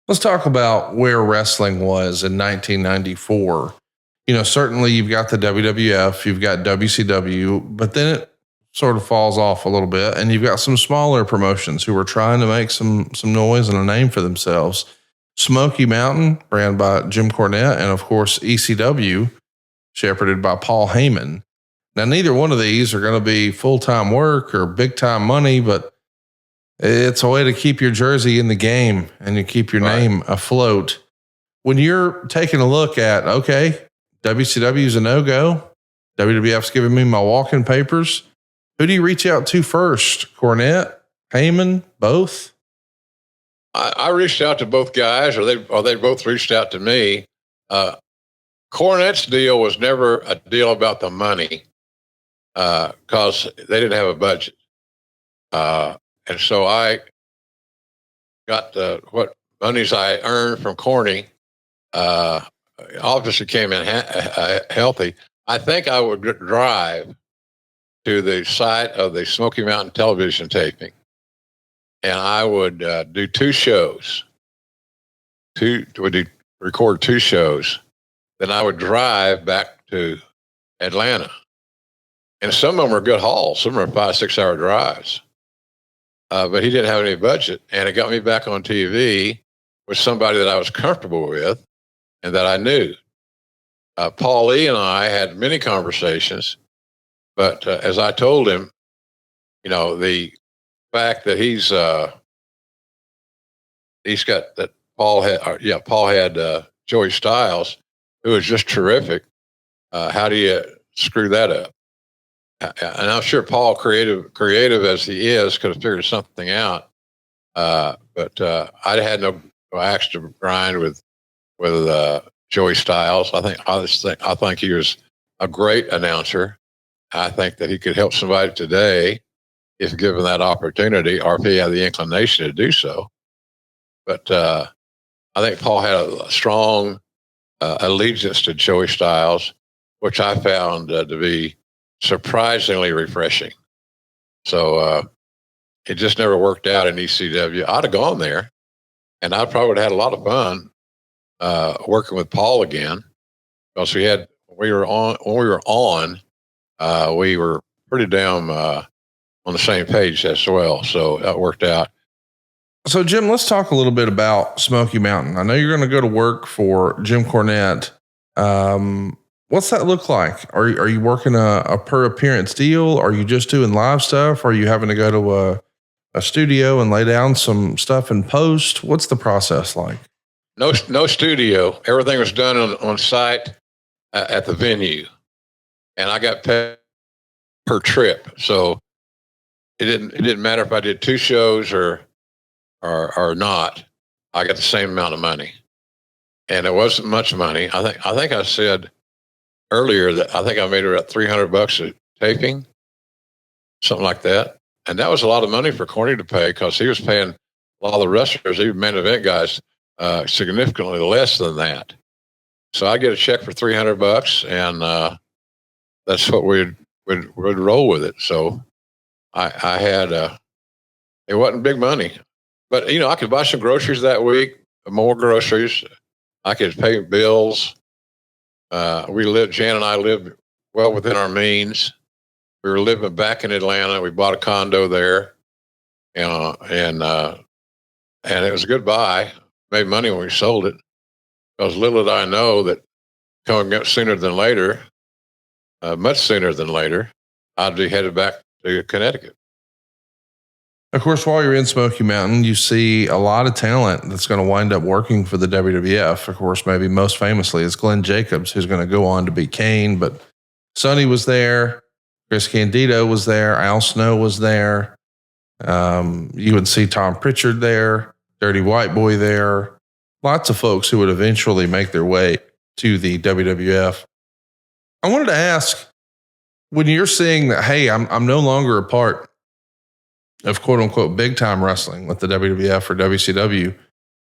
Let's talk about where wrestling was in 1994. Certainly you've got the WWF, you've got WCW, but then it sort of falls off a little bit, and you've got some smaller promotions who were trying to make some noise and a name for themselves. Smoky Mountain, ran by Jim Cornette, and of course ECW, shepherded by Paul Heyman. Now, neither one of these are going to be full-time work or big-time money, but it's a way to keep your jersey in the game and you keep your name afloat. When you're taking a look at, okay, WCW is a no-go, WWF's giving me my walk-in papers, who do you reach out to first? Cornette, Heyman, both? I reached out to both guys, or they both reached out to me. Cornette's deal was never a deal about the money, because they didn't have a budget. And so I got what monies I earned from Corny, obviously came in healthy. I think I would drive to the site of the Smoky Mountain television taping, and I would do two shows. Record two shows. Then I would drive back to Atlanta, and some of them were good hauls. Some were 5-6 hour drives. But he didn't have any budget, and it got me back on TV with somebody that I was comfortable with and that I knew. Paul Lee and I had many conversations, but as I told him, the fact that he's got that Paul had Joey Styles, who was just terrific. How do you screw that up? And I'm sure Paul, creative as he is, could have figured something out. But I had no axe to grind with Joey Styles. I think he was a great announcer. I think that he could help somebody today if given that opportunity, or if he had the inclination to do so. But I think Paul had a strong allegiance to Joey Styles, which I found to be surprisingly refreshing. So it just never worked out in ECW. I'd have gone there, and I probably would have had a lot of fun working with Paul again, because we were on, we were pretty damn on the same page as well. So that worked out. So, Jim, let's talk a little bit about Smoky Mountain. I know you're going to go to work for Jim Cornette. What's that look like? Are you working a per appearance deal? Are you just doing live stuff? Are you having to go to a studio and lay down some stuff in post? What's the process like? No studio. Everything was done on site at the venue, and I got paid per trip. So it didn't matter if I did 2 shows or not. I got the same amount of money, and it wasn't much money. I think I said earlier that I think I made about $300 a taping, something like that, and that was a lot of money for Corny to pay, because he was paying a lot of the wrestlers, even main event guys, significantly less than that. So I get a check for $300, and that's what we'd roll with it. So I had it wasn't big money. But, I could buy some groceries that week, more groceries. I could pay bills. Jan and I lived well within our means. We were living back in Atlanta. We bought a condo there, and it was a good buy. Made money when we sold it. Because little did I know that coming up sooner than later, much sooner than later, I'd be headed back to Connecticut. Of course, while you're in Smoky Mountain, you see a lot of talent that's going to wind up working for the WWF. Of course, maybe most famously is Glenn Jacobs, who's going to go on to be Kane. But Sonny was there. Chris Candido was there. Al Snow was there. You would see Tom Pritchard there. Dirty White Boy there. Lots of folks who would eventually make their way to the WWF. I wanted to ask, when you're seeing that, hey, I'm no longer a part of quote unquote big time wrestling with the WWF or WCW,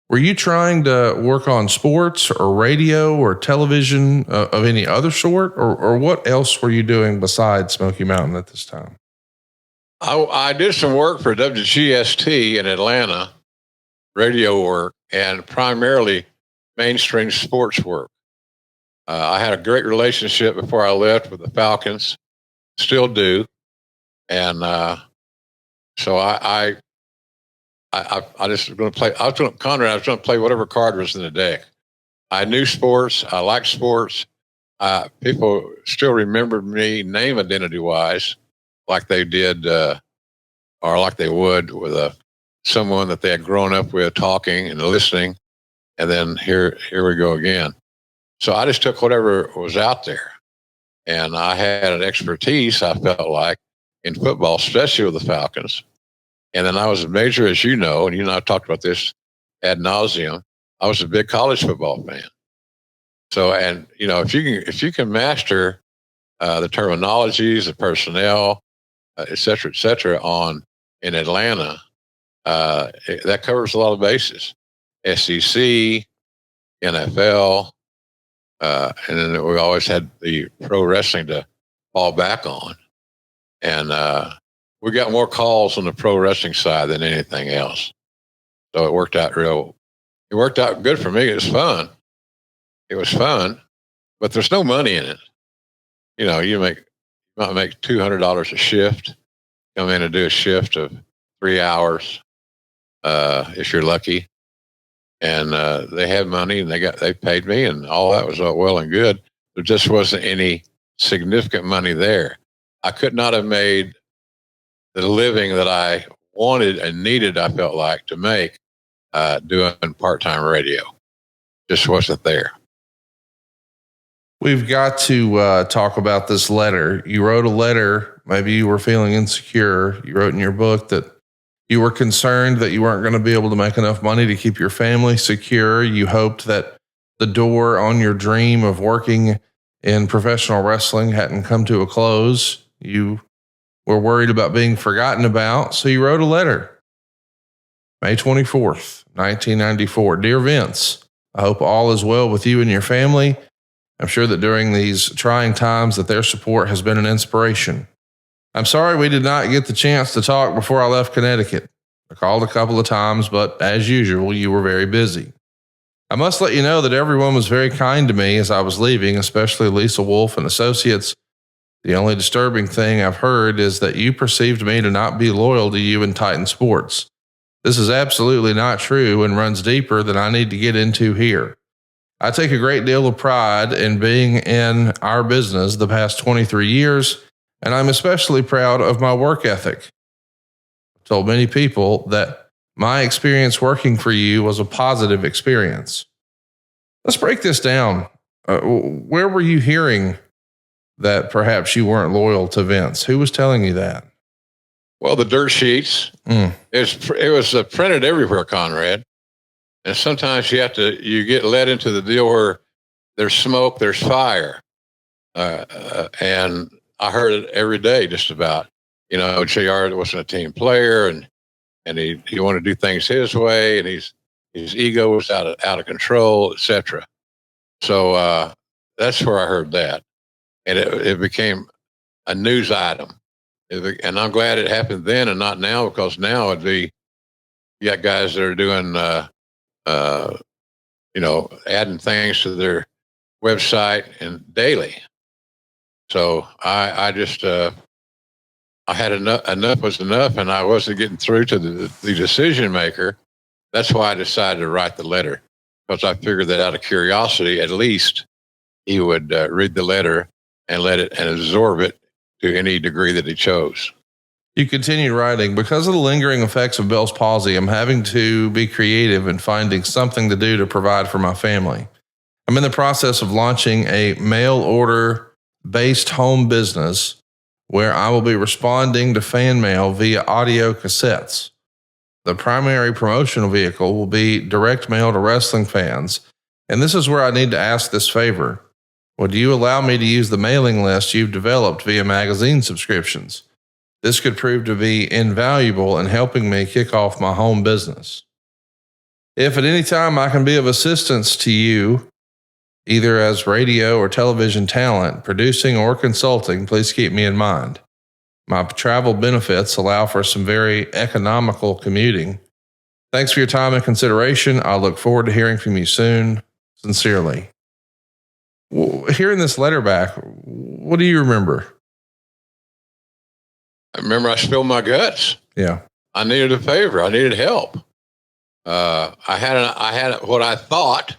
were you trying to work on sports or radio or television of any other sort, or what else were you doing besides Smoky Mountain at this time? I did some work for WGST in Atlanta, radio work, and primarily mainstream sports work. I had a great relationship before I left with the Falcons, still do, and so I just was going to play. Conrad, I was going to play whatever card was in the deck. I knew sports. I liked sports. People still remembered me name identity wise, like they did, or like they would with someone that they had grown up with, talking and listening. And then here we go again. So I just took whatever was out there, and I had an expertise, I felt like, in football, especially with the Falcons. And then I was a major, as you know, and you and I talked about this ad nauseum. I was a big college football fan. So, and if you can master the terminologies, the personnel, et cetera, in Atlanta, that covers a lot of bases. SEC, NFL, and then we always had the pro wrestling to fall back on. And we got more calls on the pro wrestling side than anything else. So it worked out good for me. It was fun, but there's no money in it. You might make $200 a shift, come in and do a shift of 3 hours, if you're lucky. And they had money, and they paid me, and all that was all well and good. There just wasn't any significant money there. I could not have made the living that I wanted and needed, I felt like, to make doing part-time radio. Just wasn't there. We've got to talk about this letter. You wrote a letter. Maybe you were feeling insecure. You wrote in your book that you were concerned that you weren't going to be able to make enough money to keep your family secure. You hoped that the door on your dream of working in professional wrestling hadn't come to a close. You were worried about being forgotten about. So you wrote a letter. May 24th, 1994. Dear Vince, I hope all is well with you and your family. I'm sure that during these trying times that their support has been an inspiration. I'm sorry we did not get the chance to talk before I left Connecticut. I called a couple of times, but as usual, you were very busy. I must let you know that everyone was very kind to me as I was leaving, especially Lisa Wolf and associates. The only disturbing thing I've heard is that you perceived me to not be loyal to you in Titan Sports. This is absolutely not true and runs deeper than I need to get into here. I take a great deal of pride in being in our business the past 23 years, and I'm especially proud of my work ethic. I've told many people that my experience working for you was a positive experience. Let's break this down. Where were you hearing that perhaps you weren't loyal to Vince? Who was telling you that? Well, the dirt sheets. It was printed everywhere, Conrad. And sometimes you get led into the deal where there's smoke, there's fire. And I heard it every day just about. JR wasn't a team player and he wanted to do things his way, and his ego was out of control, etc. So that's where I heard that, and it became a news item. And I'm glad it happened then and not now, because now you got guys that are doing, adding things to their website and daily. So I just I had enough was enough, and I wasn't getting through to the decision maker. That's why I decided to write the letter, because I figured that out of curiosity, at least he would read the letter and let it and absorb it to any degree that he chose. You continue writing, because of the lingering effects of Bell's palsy, I'm having to be creative and finding something to do to provide for my family. I'm in the process of launching a mail order based home business where I will be responding to fan mail via audio cassettes. The primary promotional vehicle will be direct mail to wrestling fans. And this is where I need to ask this favor. Would you allow me to use the mailing list you've developed via magazine subscriptions? This could prove to be invaluable in helping me kick off my home business. If at any time I can be of assistance to you, either as radio or television talent, producing or consulting, please keep me in mind. My travel benefits allow for some very economical commuting. Thanks for your time and consideration. I look forward to hearing from you soon. Sincerely. Hearing this letter back, what do you remember? I remember I spilled my guts. Yeah. I needed a favor. I needed help. I had what I thought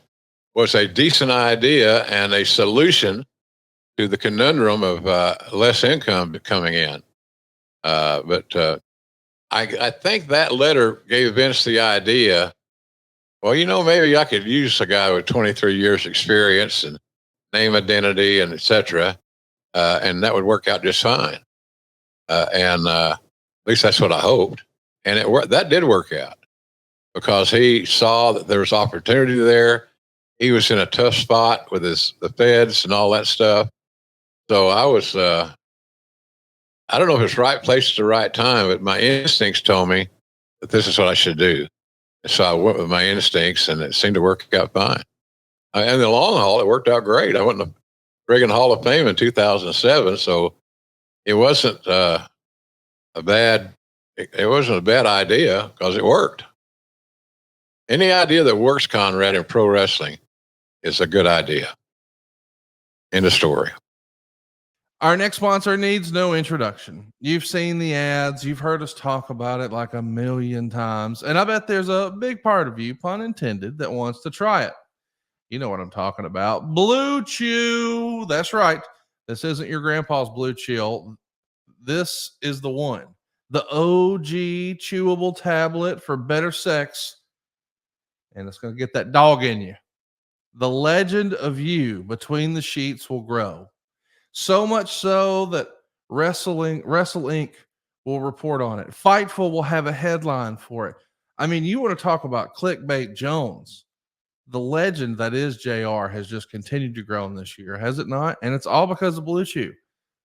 was a decent idea and a solution to the conundrum of less income coming in. But I think that letter gave Vince the idea, well, maybe I could use a guy with 23 years experience and name identity and et cetera, and that would work out just fine. And at least that's what I hoped. And that did work out, because he saw that there was opportunity there. He was in a tough spot with the feds and all that stuff. So I was, I don't know if it's right place at the right time, but my instincts told me that this is what I should do. So I went with my instincts, and it seemed to work out fine. And in the long haul, it worked out great. I went in the Reagan Hall of Fame in 2007. So it wasn't it wasn't a bad idea, because it worked. Any idea that works, Conrad, in pro wrestling is a good idea. End of story. Our next sponsor needs no introduction. You've seen the ads. You've heard us talk about it like a million times. And I bet there's a big part of you, pun intended, that wants to try it. You know what I'm talking about. Blue Chew. That's right. This isn't your grandpa's Blue Chill. This is the one. The OG chewable tablet for better sex. And it's going to get that dog in you. The legend of you between the sheets will grow. So much so that Wrestle Inc. will report on it. Fightful will have a headline for it. I mean, you want to talk about clickbait Jones. The legend that is JR has just continued to grow this year, has it not? And it's all because of Blue Chew.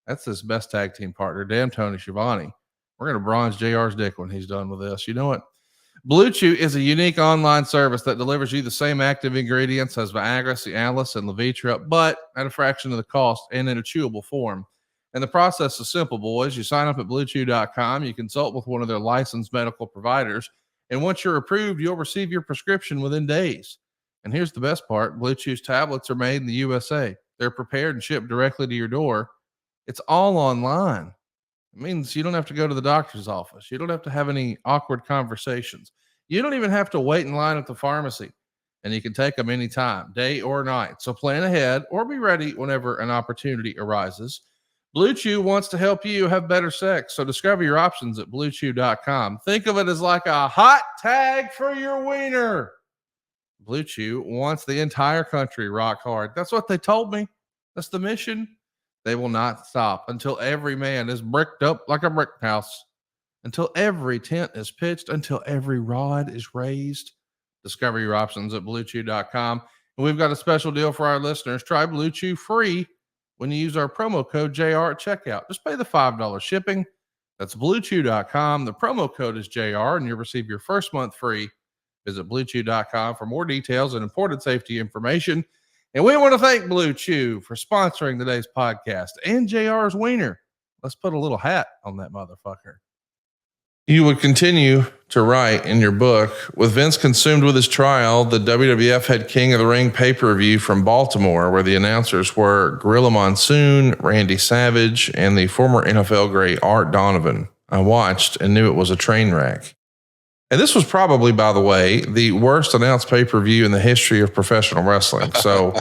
That's his best tag team partner, damn Tony Schiavone. We're going to bronze JR's dick when he's done with this. You know what? Blue Chew is a unique online service that delivers you the same active ingredients as Viagra, Cialis, and Levitra, but at a fraction of the cost and in a chewable form. And the process is simple, boys. You sign up at bluechew.com, you consult with one of their licensed medical providers, and once you're approved, you'll receive your prescription within days. And here's the best part: Blue Chew's tablets are made in the USA. They're prepared and shipped directly to your door. It's all online. It means you don't have to go to the doctor's office. You don't have to have any awkward conversations. You don't even have to wait in line at the pharmacy. And you can take them anytime, day or night. So plan ahead or be ready whenever an opportunity arises. Blue Chew wants to help you have better sex. So discover your options at bluechew.com. Think of it as like a hot tag for your wiener. Blue Chew wants the entire country rock hard. That's what they told me. That's the mission. They will not stop until every man is bricked up like a brick house, until every tent is pitched, until every rod is raised. Discover your options at bluechew.com. And we've got a special deal for our listeners. Try Blue Chew free when you use our promo code JR at checkout. Just pay the $5 shipping. That's bluechew.com. The promo code is JR, and you'll receive your first month free. Visit bluechew.com for more details and important safety information. And we want to thank Blue Chew for sponsoring today's podcast and JR's wiener. Let's put a little hat on that motherfucker. You would continue to write in your book, with Vince consumed with his trial, the WWF had King of the Ring pay-per-view from Baltimore, where the announcers were Gorilla Monsoon, Randy Savage, and the former NFL great Art Donovan. I watched and knew it was a train wreck. And this was probably, by the way, the worst announced pay-per-view in the history of professional wrestling. So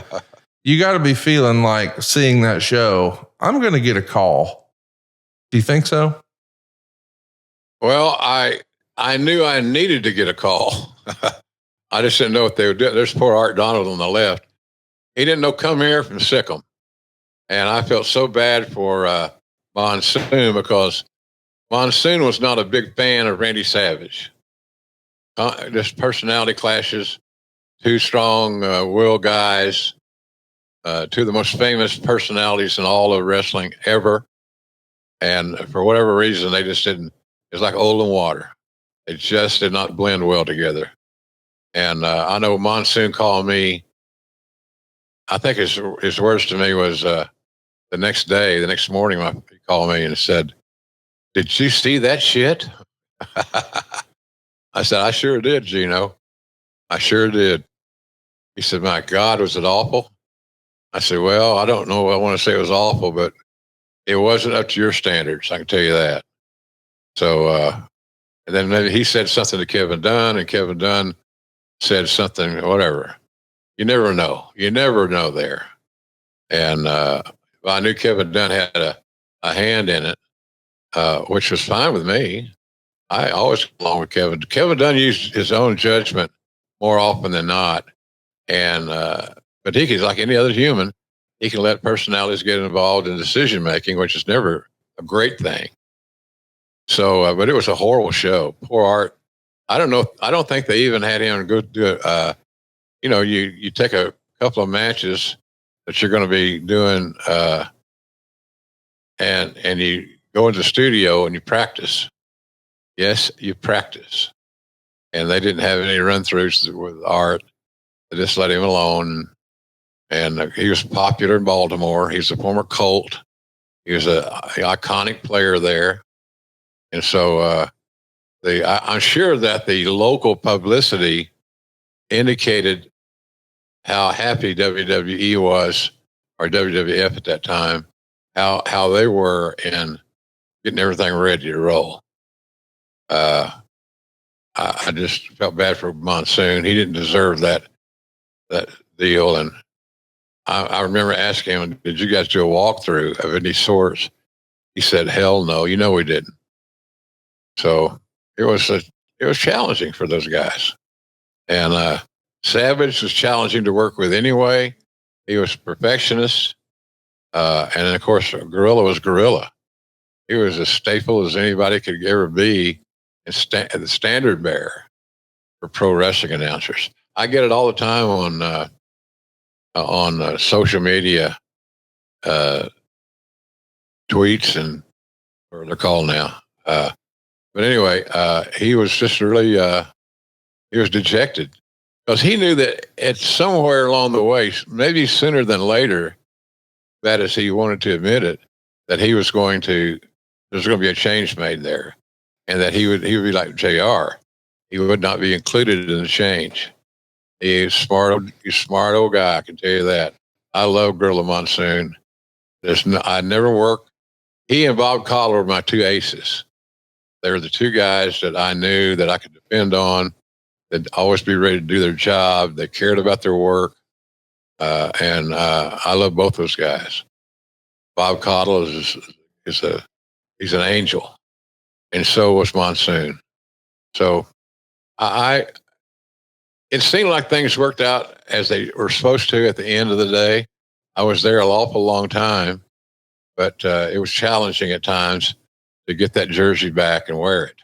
you got to be feeling like, seeing that show, I'm going to get a call. Do you think so? Well, I knew I needed to get a call. I just didn't know what they would do. There's poor Art Donald on the left. He didn't know come here from Sikkim. And I felt so bad for Monsoon, because Monsoon was not a big fan of Randy Savage. Just personality clashes, two strong will guys, two of the most famous personalities in all of wrestling ever. And for whatever reason, they just didn't. It's like oil and water. It just did not blend well together. And I know Monsoon called me. I think his words to me was the next morning, he called me and said, "Did you see that shit?" I said, "I sure did, Gino. I sure did." He said, "My God, was it awful?" I said, "Well, I don't know. I want to say it was awful, but it wasn't up to your standards. I can tell you that." So, and then maybe he said something to Kevin Dunn, and Kevin Dunn said something, whatever. You never know. You never know there. And I knew Kevin Dunn had a hand in it, which was fine with me. I always get along with Kevin. Kevin Dunn used his own judgment more often than not. And, but he can, like any other human, he can let personalities get involved in decision making, which is never a great thing. So, but it was a horrible show. Poor Art. I don't know. I don't think they even had him go do it. You take a couple of matches that you're going to be doing, and you go into the studio and you practice. Yes, you practice. And they didn't have any run-throughs with Art. They just let him alone. And he was popular in Baltimore. He's a former Colt. He was an iconic player there. And so I'm sure that the local publicity indicated how happy WWE was, or WWF at that time, how they were in getting everything ready to roll. I just felt bad for Monsoon. He didn't deserve that deal. And I remember asking him, "Did you guys do a walkthrough of any sorts?" He said, "Hell no, we didn't." So it was challenging for those guys. And Savage was challenging to work with anyway. He was a perfectionist. And then, of course, Gorilla was Gorilla. He was as staple as anybody could ever be, and the standard bearer for pro wrestling announcers. I get it all the time on social media, tweets, and what they're called now. But anyway, he was just really He was dejected because he knew that it's somewhere along the way, maybe sooner than later, that as he wanted to admit it, that there's going to be a change made there, and that he would be like JR. He would not be included in the change. He's smart old guy. I can tell you that. I love Gorilla Monsoon. I never worked. He and Bob Collar were my two aces. They were the two guys that I knew that I could depend on. They'd always be ready to do their job. They cared about their work. And I love both those guys. Bob Cottle he's an angel. And so was Monsoon. So it seemed like things worked out as they were supposed to at the end of the day. I was there an awful long time, but it was challenging at times to get that jersey back and wear it.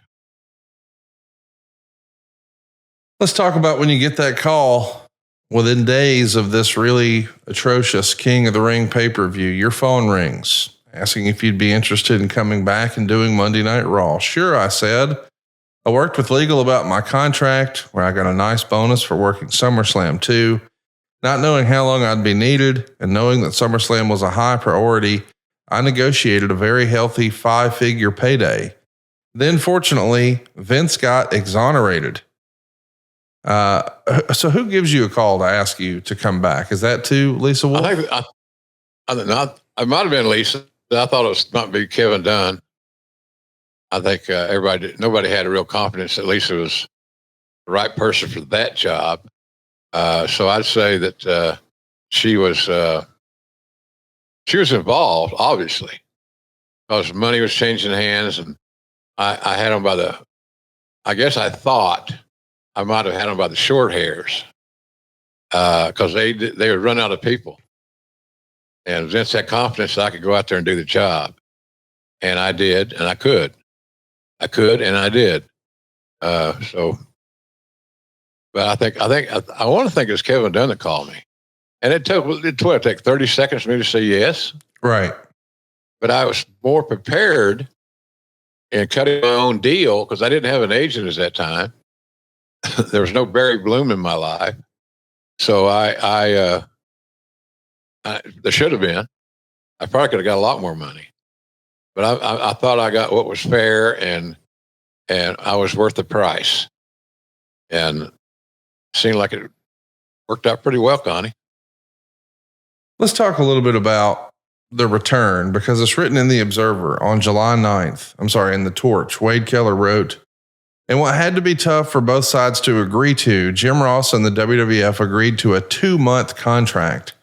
Let's talk about when you get that call within days of this really atrocious King of the Ring pay-per-view. Your phone rings asking if you'd be interested in coming back and doing Monday Night Raw. Sure, I said. I worked with legal about my contract, where I got a nice bonus for working SummerSlam too. Not knowing how long I'd be needed and knowing that SummerSlam was a high priority, I negotiated a very healthy 5-figure payday. Then fortunately, Vince got exonerated. So who gives you a call to ask you to come back? Is that to Lisa Wolf? I might have been Lisa. I thought it might be Kevin Dunn. I think nobody had a real confidence that Lisa was the right person for that job. So I'd say that she was involved, obviously, because money was changing hands, and I had them I guess I thought I might have had them by the short hairs, because they would run out of people. And Vince had confidence that I could go out there and do the job. And I did, and I could. And I did. But I want to think it was Kevin Dunn that called me. And it took 30 seconds for me to say yes. Right. But I was more prepared in cutting my own deal because I didn't have an agent at that time. There was no Barry Bloom in my life. So there should have been. I probably could have got a lot more money. But I thought I got what was fair, and I was worth the price. And it seemed like it worked out pretty well, Connie. Let's talk a little bit about the return, because it's written in the Observer on July 9th. I'm sorry, in the Torch. Wade Keller wrote, and what had to be tough for both sides to agree to, Jim Ross and the WWF agreed to a 2-month contract.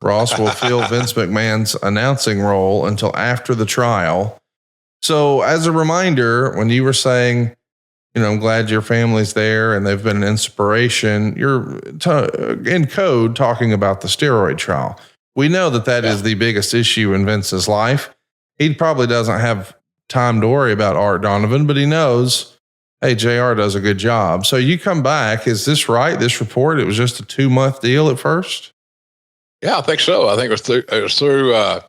Ross will fill Vince McMahon's announcing role until after the trial. So as a reminder, when you were saying, I'm glad your family's there and they've been an inspiration, you're in code talking about the steroid trial. We know that is the biggest issue in Vince's life. He probably doesn't have time to worry about Art Donovan, but he knows, hey, JR does a good job. So you come back. Is this right? This report, it was just a 2-month deal at first? Yeah, I think so. I think it was through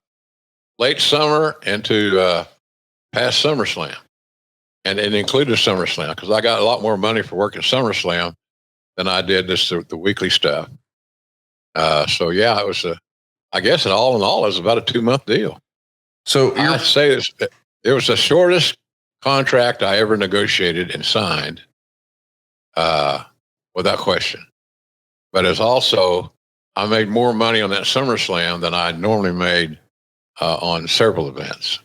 late summer into past SummerSlam. And it included SummerSlam because I got a lot more money for working SummerSlam than I did the weekly stuff. So yeah, it was I guess all in all, it was about a 2-month deal. So I'd say it was the shortest contract I ever negotiated and signed, without question. But it's also, I made more money on that SummerSlam than I normally made on several events.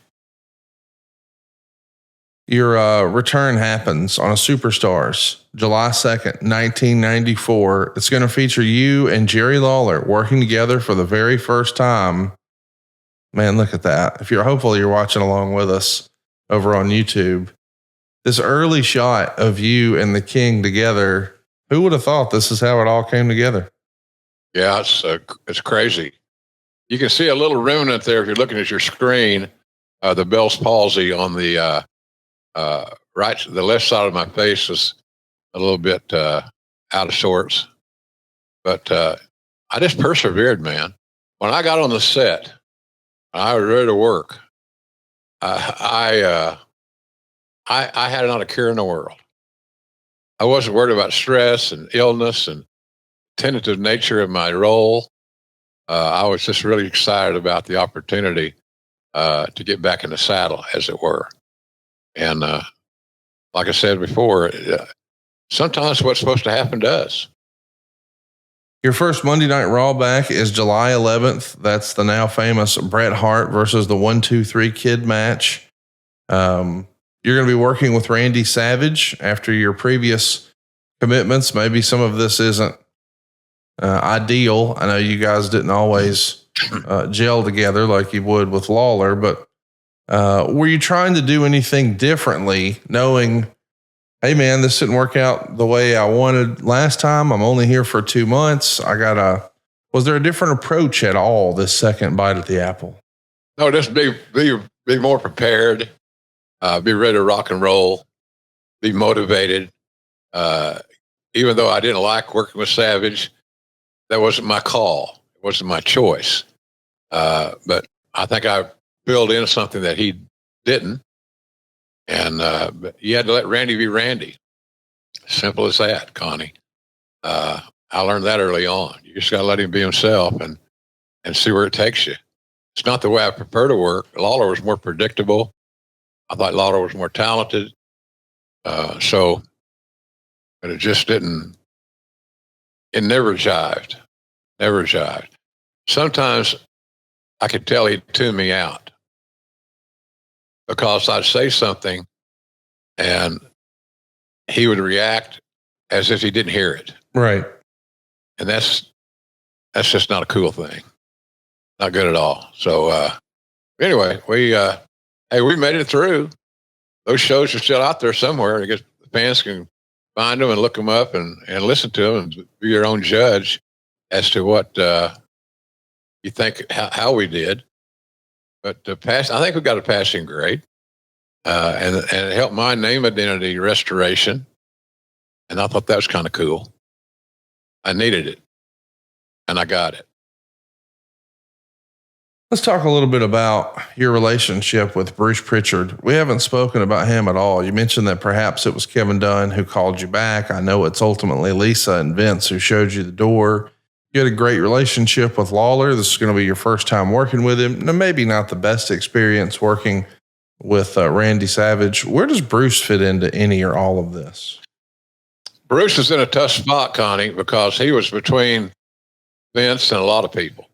Your return happens on a Superstars, July 2nd, 1994. It's going to feature you and Jerry Lawler working together for the very first time. Man, look at that. If hopefully you're watching along with us over on YouTube. This early shot of you and the King together, who would have thought this is how it all came together? Yeah, it's crazy. You can see a little remnant there if you're looking at your screen, the Bell's palsy on the the left side of my face was a little bit out of sorts, but I just persevered, man. When I got on the set, I was ready to work. I had not a care in the world. I wasn't worried about stress and illness and tentative nature of my role. I was just really excited about the opportunity to get back in the saddle, as it were. And like I said before, sometimes what's supposed to happen does. Your first Monday Night Raw back is July 11th. That's the now famous Bret Hart versus the 1-2-3 Kid match. You're going to be working with Randy Savage after your previous commitments. Maybe some of this isn't ideal. I know you guys didn't always gel together like you would with Lawler, but were you trying to do anything differently, knowing, hey man, this didn't work out the way I wanted last time. I'm only here for 2 months. Was there a different approach at all this second bite at the apple? No, just be more prepared, be ready to rock and roll, be motivated. Even though I didn't like working with Savage, that wasn't my call. It wasn't my choice. But I think I filled in something that he didn't. And you had to let Randy be Randy. Simple as that, Connie. I learned that early on. You just got to let him be himself and see where it takes you. It's not the way I prefer to work. Lawler was more predictable. I thought Lawler was more talented. But it just didn't. It never jived. Never jived. Sometimes I could tell he'd tune me out because I'd say something and he would react as if he didn't hear it. Right. And that's just not a cool thing. Not good at all. So anyway, we made it through. Those shows are still out there somewhere. I guess the fans can find them and look them up and listen to them and be your own judge as to what you think how we did. But I think we got a passing grade, and it helped my name identity restoration, and I thought that was kind of cool. I needed it, and I got it. Let's talk a little bit about your relationship with Bruce Pritchard. We haven't spoken about him at all. You mentioned that perhaps it was Kevin Dunn who called you back. I know it's ultimately Lisa and Vince who showed you the door. You had a great relationship with Lawler. This is going to be your first time working with him. Now, maybe not the best experience working with Randy Savage. Where does Bruce fit into any or all of this? Bruce is in a tough spot, Connie, because he was between Vince and a lot of people.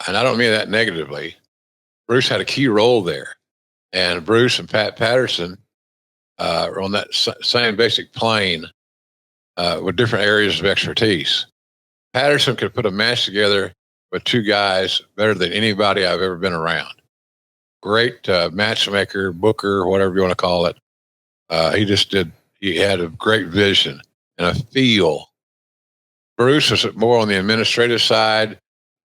And I don't mean that negatively. Bruce had a key role there. And Bruce and Pat Patterson are on that same basic plane with different areas of expertise. Patterson could put a match together with two guys better than anybody I've ever been around. Great matchmaker, booker, whatever you want to call it. He had a great vision and a feel. Bruce was more on the administrative side,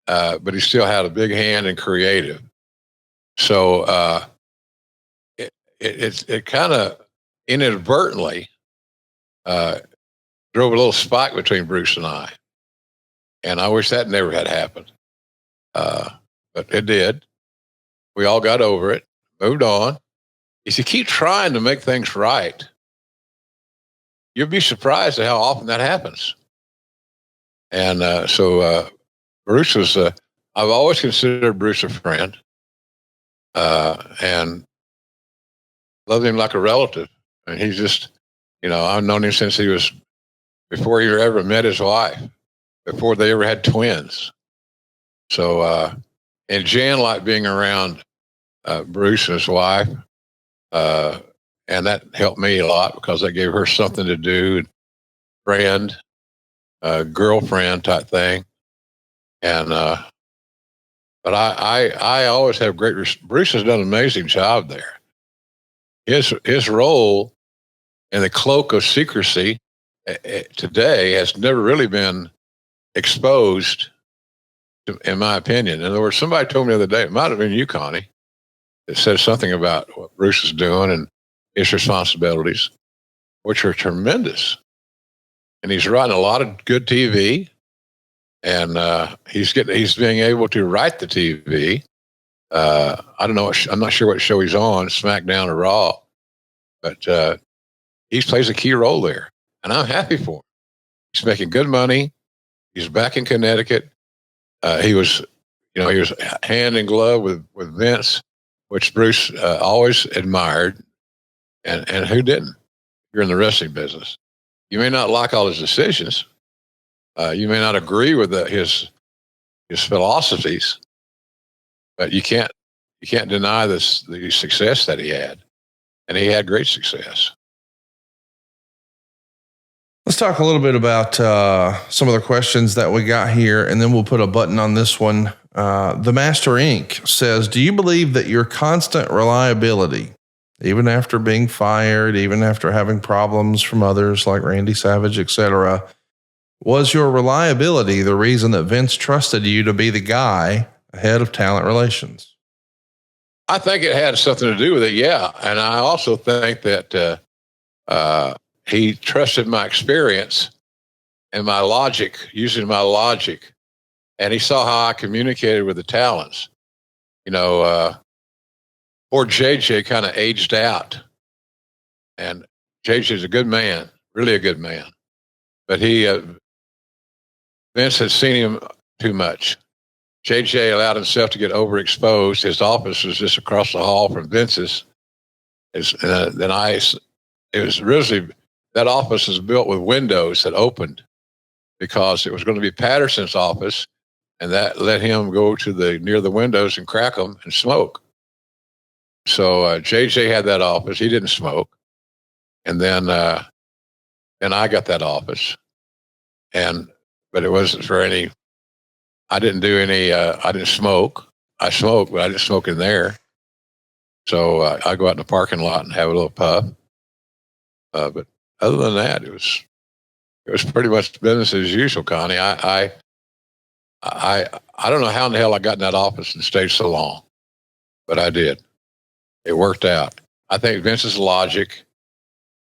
but he still had a big hand in creative. So it kind of inadvertently drove a little spike between Bruce and I. And I wish that never had happened. But it did. We all got over it, moved on. If you keep trying to make things right, you'll be surprised at how often that happens. And so Bruce was, I've always considered Bruce a friend and loved him like a relative. And he's just, I've known him since he was, before he ever met his wife, before they ever had twins. So, and Jan liked being around Bruce and his wife. And that helped me a lot because that gave her something to do, friend, girlfriend type thing. And, but I always have great, Bruce has done an amazing job there. His role in the cloak of secrecy today has never really been exposed, in my opinion. In other words, somebody told me the other day, it might have been you, Connie, that said something about what Bruce is doing and his responsibilities, which are tremendous. And he's writing a lot of good TV, and he's being able to write the TV. I don't know. I'm not sure what show he's on, SmackDown or Raw, but he plays a key role there. and I'm happy for him. He's making good money. He's back in Connecticut. He was, he was hand in glove with Vince, which Bruce always admired, and who didn't? You're in the wrestling business. You may not like all his decisions. You may not agree with his philosophies, but you can't deny the success that he had, and he had great success. Let's talk a little bit about some of the questions that we got here, and then we'll put a button on this one. The Master Inc. says, do you believe that your constant reliability, even after being fired, even after having problems from others like Randy Savage, etc., was your reliability the reason that Vince trusted you to be the guy head of talent relations? I think it had something to do with it, yeah. And I also think that he trusted my experience and my logic, using my logic, and he saw how I communicated with the talents. Poor JJ kind of aged out, and JJ's a good man, really a good man, but Vince had seen him too much. JJ allowed himself to get overexposed. His office was just across the hall from Vince's. That office was built with windows that opened because it was going to be Patterson's office, and that let him go to near the windows and crack them and smoke. So JJ had that office. He didn't smoke, and then I got that office, but it wasn't for any. I didn't do any. I didn't smoke. I smoked, but I didn't smoke in there. So I go out in the parking lot and have a little puff. But other than that, it was pretty much business as usual, Connie. I don't know how in the hell I got in that office and stayed so long, but I did. It worked out. I think Vince's logic.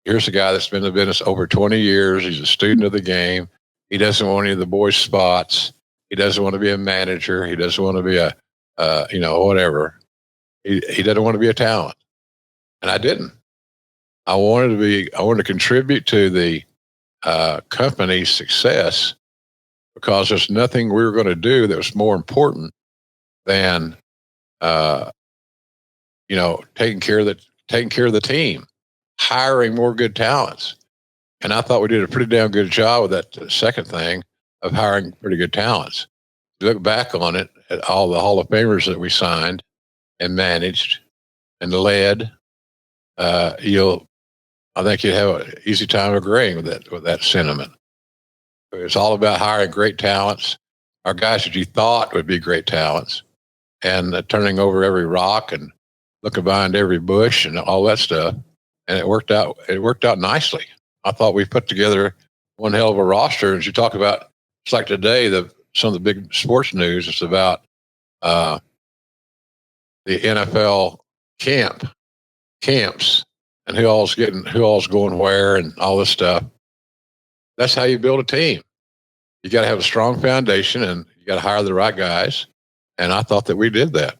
Here's a guy that's been in the business over 20 years. He's a student of the game. He doesn't want any of the boys' spots. He doesn't want to be a manager. He doesn't want to be whatever. He doesn't want to be a talent. And I didn't. I wanted to contribute to the company's success because there's nothing we were going to do that was more important than, taking care of the team, hiring more good talents. And I thought we did a pretty damn good job with that second thing of hiring pretty good talents. You look back on it at all the Hall of Famers that we signed and managed and led, I think you'd have an easy time agreeing with that sentiment. It's all about hiring great talents, our guys that you thought would be great talents, and turning over every rock and looking behind every bush and all that stuff. And it worked out. It worked out nicely. I thought we put together one hell of a roster. As you talk about, it's like today, some of the big sports news is about the NFL camps and who all's going where and all this stuff. That's how you build a team. You got to have a strong foundation and you got to hire the right guys. And I thought that we did that.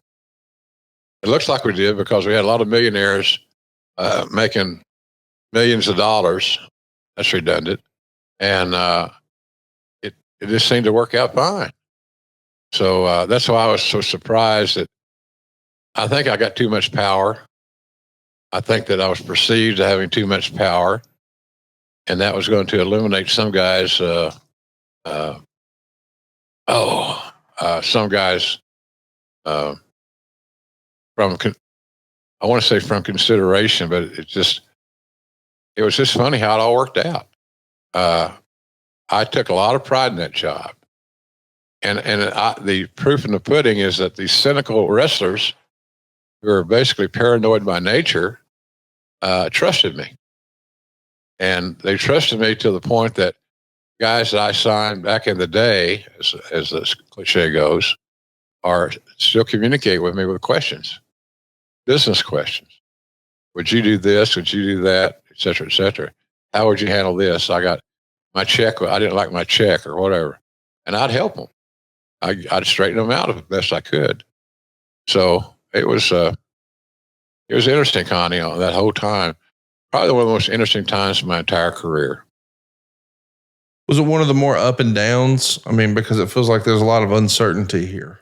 It looks like we did because we had a lot of millionaires making millions of dollars. That's redundant. And it just seemed to work out fine. So that's why I was so surprised that I think I got too much power. I think that I was perceived as having too much power, and that was going to eliminate some guys. Some guys from I want to say from consideration, but it was just funny how it all worked out. I took a lot of pride in that job, and the proof in the pudding is that these cynical wrestlers who are basically paranoid by nature trusted me. And they trusted me to the point that guys that I signed back in the day, as the cliche goes, are still communicate with me with questions, business questions. Would you do this? Would you do that? Et cetera, et cetera. How would you handle this? I got my check. I didn't like my check or whatever. And I'd help them. I'd straighten them out as best I could. So it was interesting, Connie, that whole time. Probably one of the most interesting times of my entire career. Was it one of the more up and downs? I mean, because it feels like there's a lot of uncertainty here.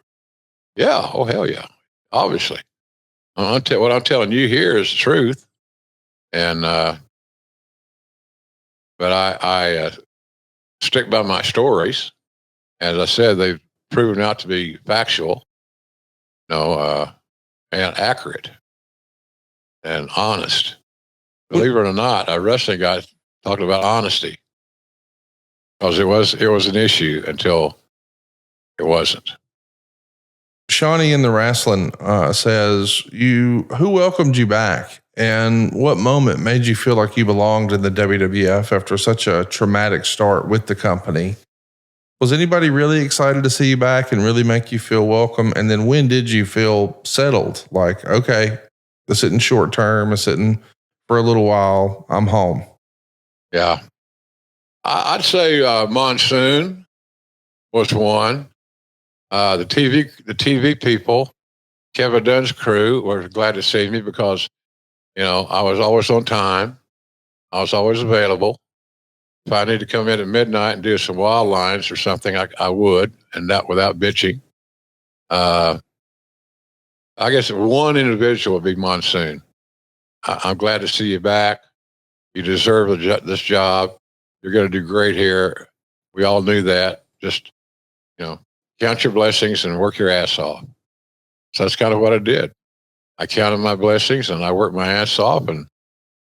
Yeah. Oh, hell yeah. Obviously. What I'm telling you here is the truth. And, but I stick by my stories. As I said, they've proven out to be factual, and accurate and honest. Believe it or not, a wrestling guy talked about honesty because it was an issue until it wasn't. Shawnee in the wrestling says, who welcomed you back, and what moment made you feel like you belonged in the WWF after such a traumatic start with the company? Was anybody really excited to see you back and really make you feel welcome? And then when did you feel settled? Like, okay, this isn't short term. It's sitting for a little while. I'm home. Yeah. I'd say Monsoon was one. The TV people, Kevin Dunn's crew, were glad to see me because, I was always on time. I was always available. If I need to come in at midnight and do some wild lines or something, I would, and that without bitching. I guess one individual would be Monsoon. I'm glad to see you back. You deserve this job. You're going to do great here. We all knew that. Just, count your blessings and work your ass off. So that's kind of what I did. I counted my blessings and I worked my ass off, and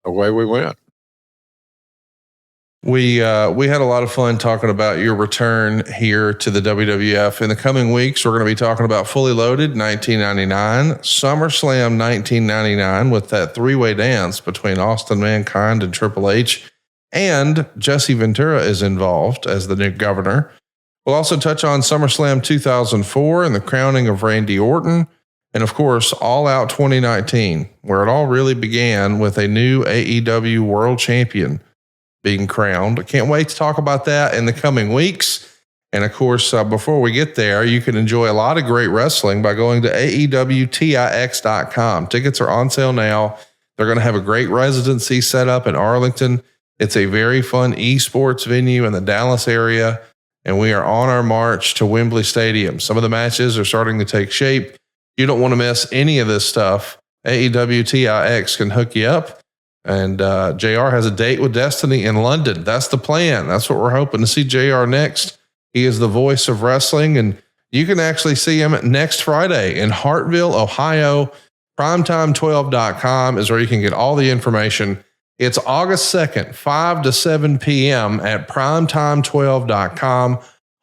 away we went. We had a lot of fun talking about your return here to the WWF. In the coming weeks, we're going to be talking about Fully Loaded 1999, SummerSlam 1999 with that three-way dance between Austin Mankind and Triple H, and Jesse Ventura is involved as the new governor. We'll also touch on SummerSlam 2004 and the crowning of Randy Orton, and of course, All Out 2019, where it all really began with a new AEW World Champion being crowned. I can't wait to talk about that in the coming weeks. And of course, before we get there, you can enjoy a lot of great wrestling by going to AEWTIX.com. Tickets are on sale now. They're going to have a great residency set up in Arlington. It's a very fun esports venue in the Dallas area, and we are on our march to Wembley Stadium. Some of the matches are starting to take shape. You don't want to miss any of this stuff. AEWTIX can hook you up. And JR has a date with Destiny in London. That's the plan. That's what we're hoping to see JR next. He is the voice of wrestling, and you can actually see him next Friday in Hartville, Ohio. Primetime12.com is where you can get all the information. It's August 2nd, 5 to 7 p.m. at primetime12.com.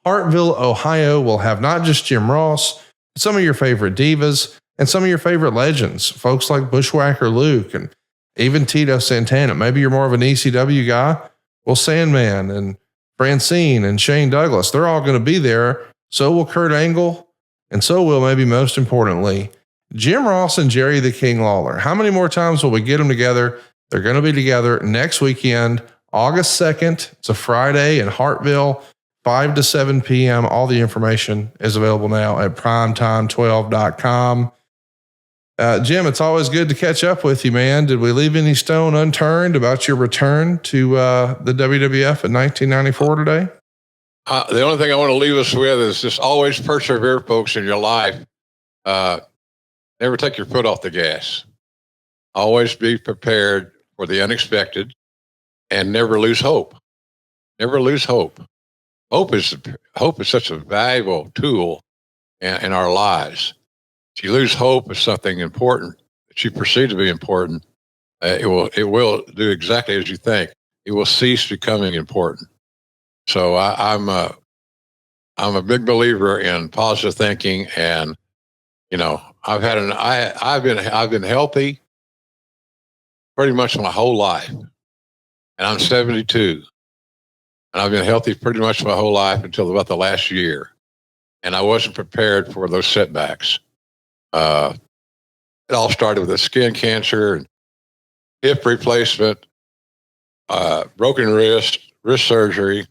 Hartville, Ohio will have not just Jim Ross, but some of your favorite divas and some of your favorite legends, folks like Bushwhacker Luke and even Tito Santana. Maybe you're more of an ECW guy. Well, Sandman and Francine and Shane Douglas, they're all going to be there. So will Kurt Angle. And so will, maybe most importantly, Jim Ross and Jerry the King Lawler. How many more times will we get them together? They're going to be together next weekend, August 2nd. It's a Friday in Hartville, 5 to 7 p.m. All the information is available now at primetime12.com. Jim, it's always good to catch up with you, man. Did we leave any stone unturned about your return to the WWF in 1994 today? The only thing I want to leave us with is just always persevere, folks, in your life. Never take your foot off the gas. Always be prepared for the unexpected and never lose hope. Never lose hope. Hope is such a valuable tool in our lives. If you lose hope of something important that you perceive to be important, it will do exactly as you think. It will cease becoming important. So I'm a big believer in positive thinking, and I've been healthy pretty much my whole life, and I'm 72, and I've been healthy pretty much my whole life until about the last year, and I wasn't prepared for those setbacks. It all started with a skin cancer and hip replacement, broken wrist surgery.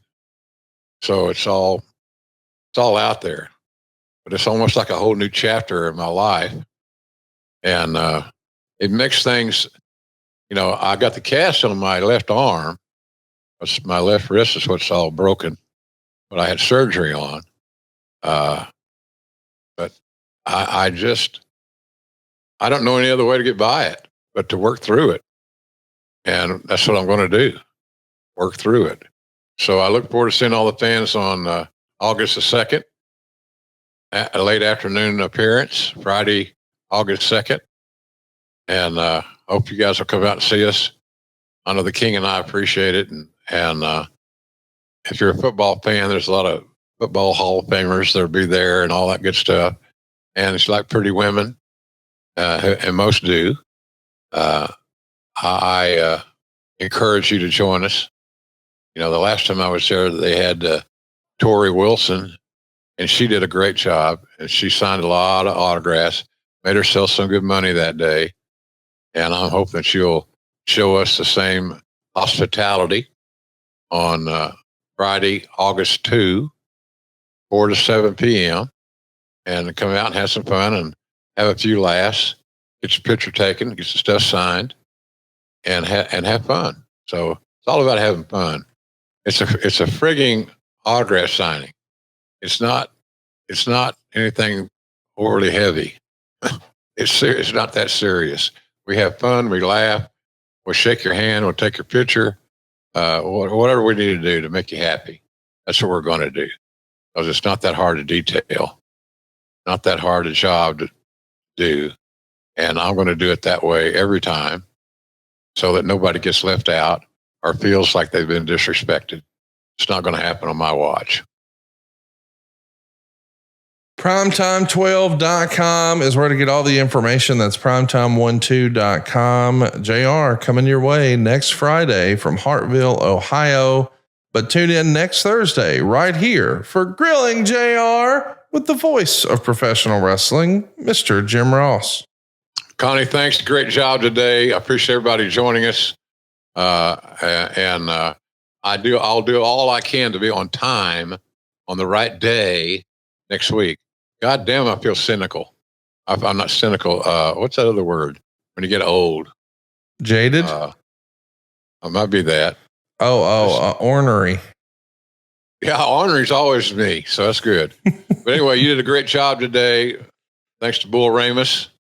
So it's all out there, but it's almost like a whole new chapter in my life. And it makes things, I got the cast on my left arm, My left wrist is what's all broken, but I had surgery on. But I don't know any other way to get by it but to work through it. And that's what I'm going to do, work through it. So I look forward to seeing all the fans on August the 2nd, a late afternoon appearance, Friday, August 2nd. And hope you guys will come out and see us. I know the King and I appreciate it. And if you're a football fan, there's a lot of football Hall of Famers that'll be there and all that good stuff. And it's like pretty women, and most do. I encourage you to join us. You know, the last time I was there, they had Tori Wilson, and she did a great job. And she signed a lot of autographs, made herself some good money that day. And I'm hoping that she'll show us the same hospitality on Friday, August 2, 4 to 7 p.m. and come out and have some fun and have a few laughs, get your picture taken, get some stuff signed, and have fun. So it's all about having fun. It's a frigging autograph signing. It's not anything overly heavy. It's not that serious. We have fun. We laugh. We'll shake your hand. We'll take your picture. Whatever we need to do to make you happy. That's what we're going to do. Because it's not that hard to detail. Not that hard a job to do. And I'm going to do it that way every time so that nobody gets left out or feels like they've been disrespected. It's not going to happen on my watch. Primetime12.com is where to get all the information. That's primetime12.com. JR coming your way next Friday from Hartville, Ohio. But tune in next Thursday right here for Grilling JR with the voice of professional wrestling, Mr. Jim Ross. Connie, thanks. Great job today. I appreciate everybody joining us. I'll do all I can to be on time on the right day next week. God damn, I feel cynical. I'm not cynical. What's that other word? When you get old. Jaded? I might be that. Ornery. Yeah, ornery's always me, so that's good. But anyway, you did a great job today. Thanks to Bull Ramus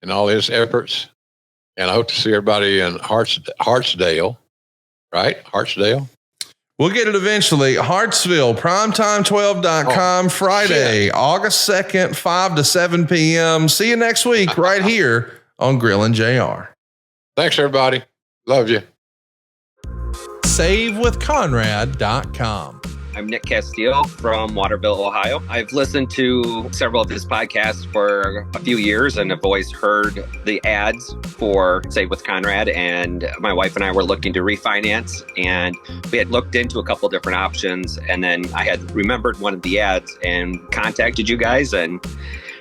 and all his efforts. And I hope to see everybody in Hartsdale, right? Hartsdale? We'll get it eventually. Hartsville, primetime12.com, Friday, August 2nd, 5 to 7 p.m. See you next week right here on Grillin' JR. Thanks, everybody. Love you. SaveWithConrad.com. I'm Nick Castillo from Waterville, Ohio. I've listened to several of his podcasts for a few years and have always heard the ads for Save with Conrad. And my wife and I were looking to refinance, and we had looked into a couple different options. And then I had remembered one of the ads and contacted you guys. And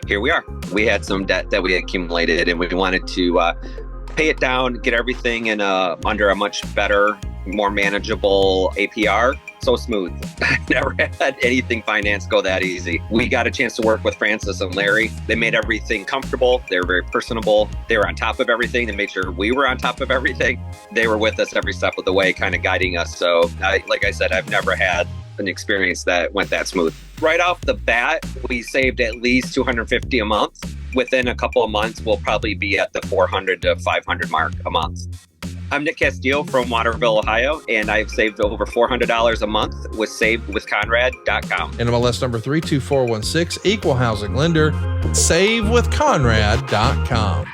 here we are. We had some debt that we accumulated, and we wanted to pay it down, get everything in under a much better, more manageable APR. So smooth. I've never had anything finance go that easy. We got a chance to work with Francis and Larry. They made everything comfortable. They were very personable. They were on top of everything. They made sure we were on top of everything. They were with us every step of the way, kind of guiding us. So like I said, I've never had an experience that went that smooth. Right off the bat, we saved at least $250 a month. Within a couple of months, we'll probably be at the $400 to $500 mark a month. I'm Nick Castillo from Waterville, Ohio, and I've saved over $400 a month with SaveWithConrad.com. NMLS number 32416, equal housing lender, SaveWithConrad.com.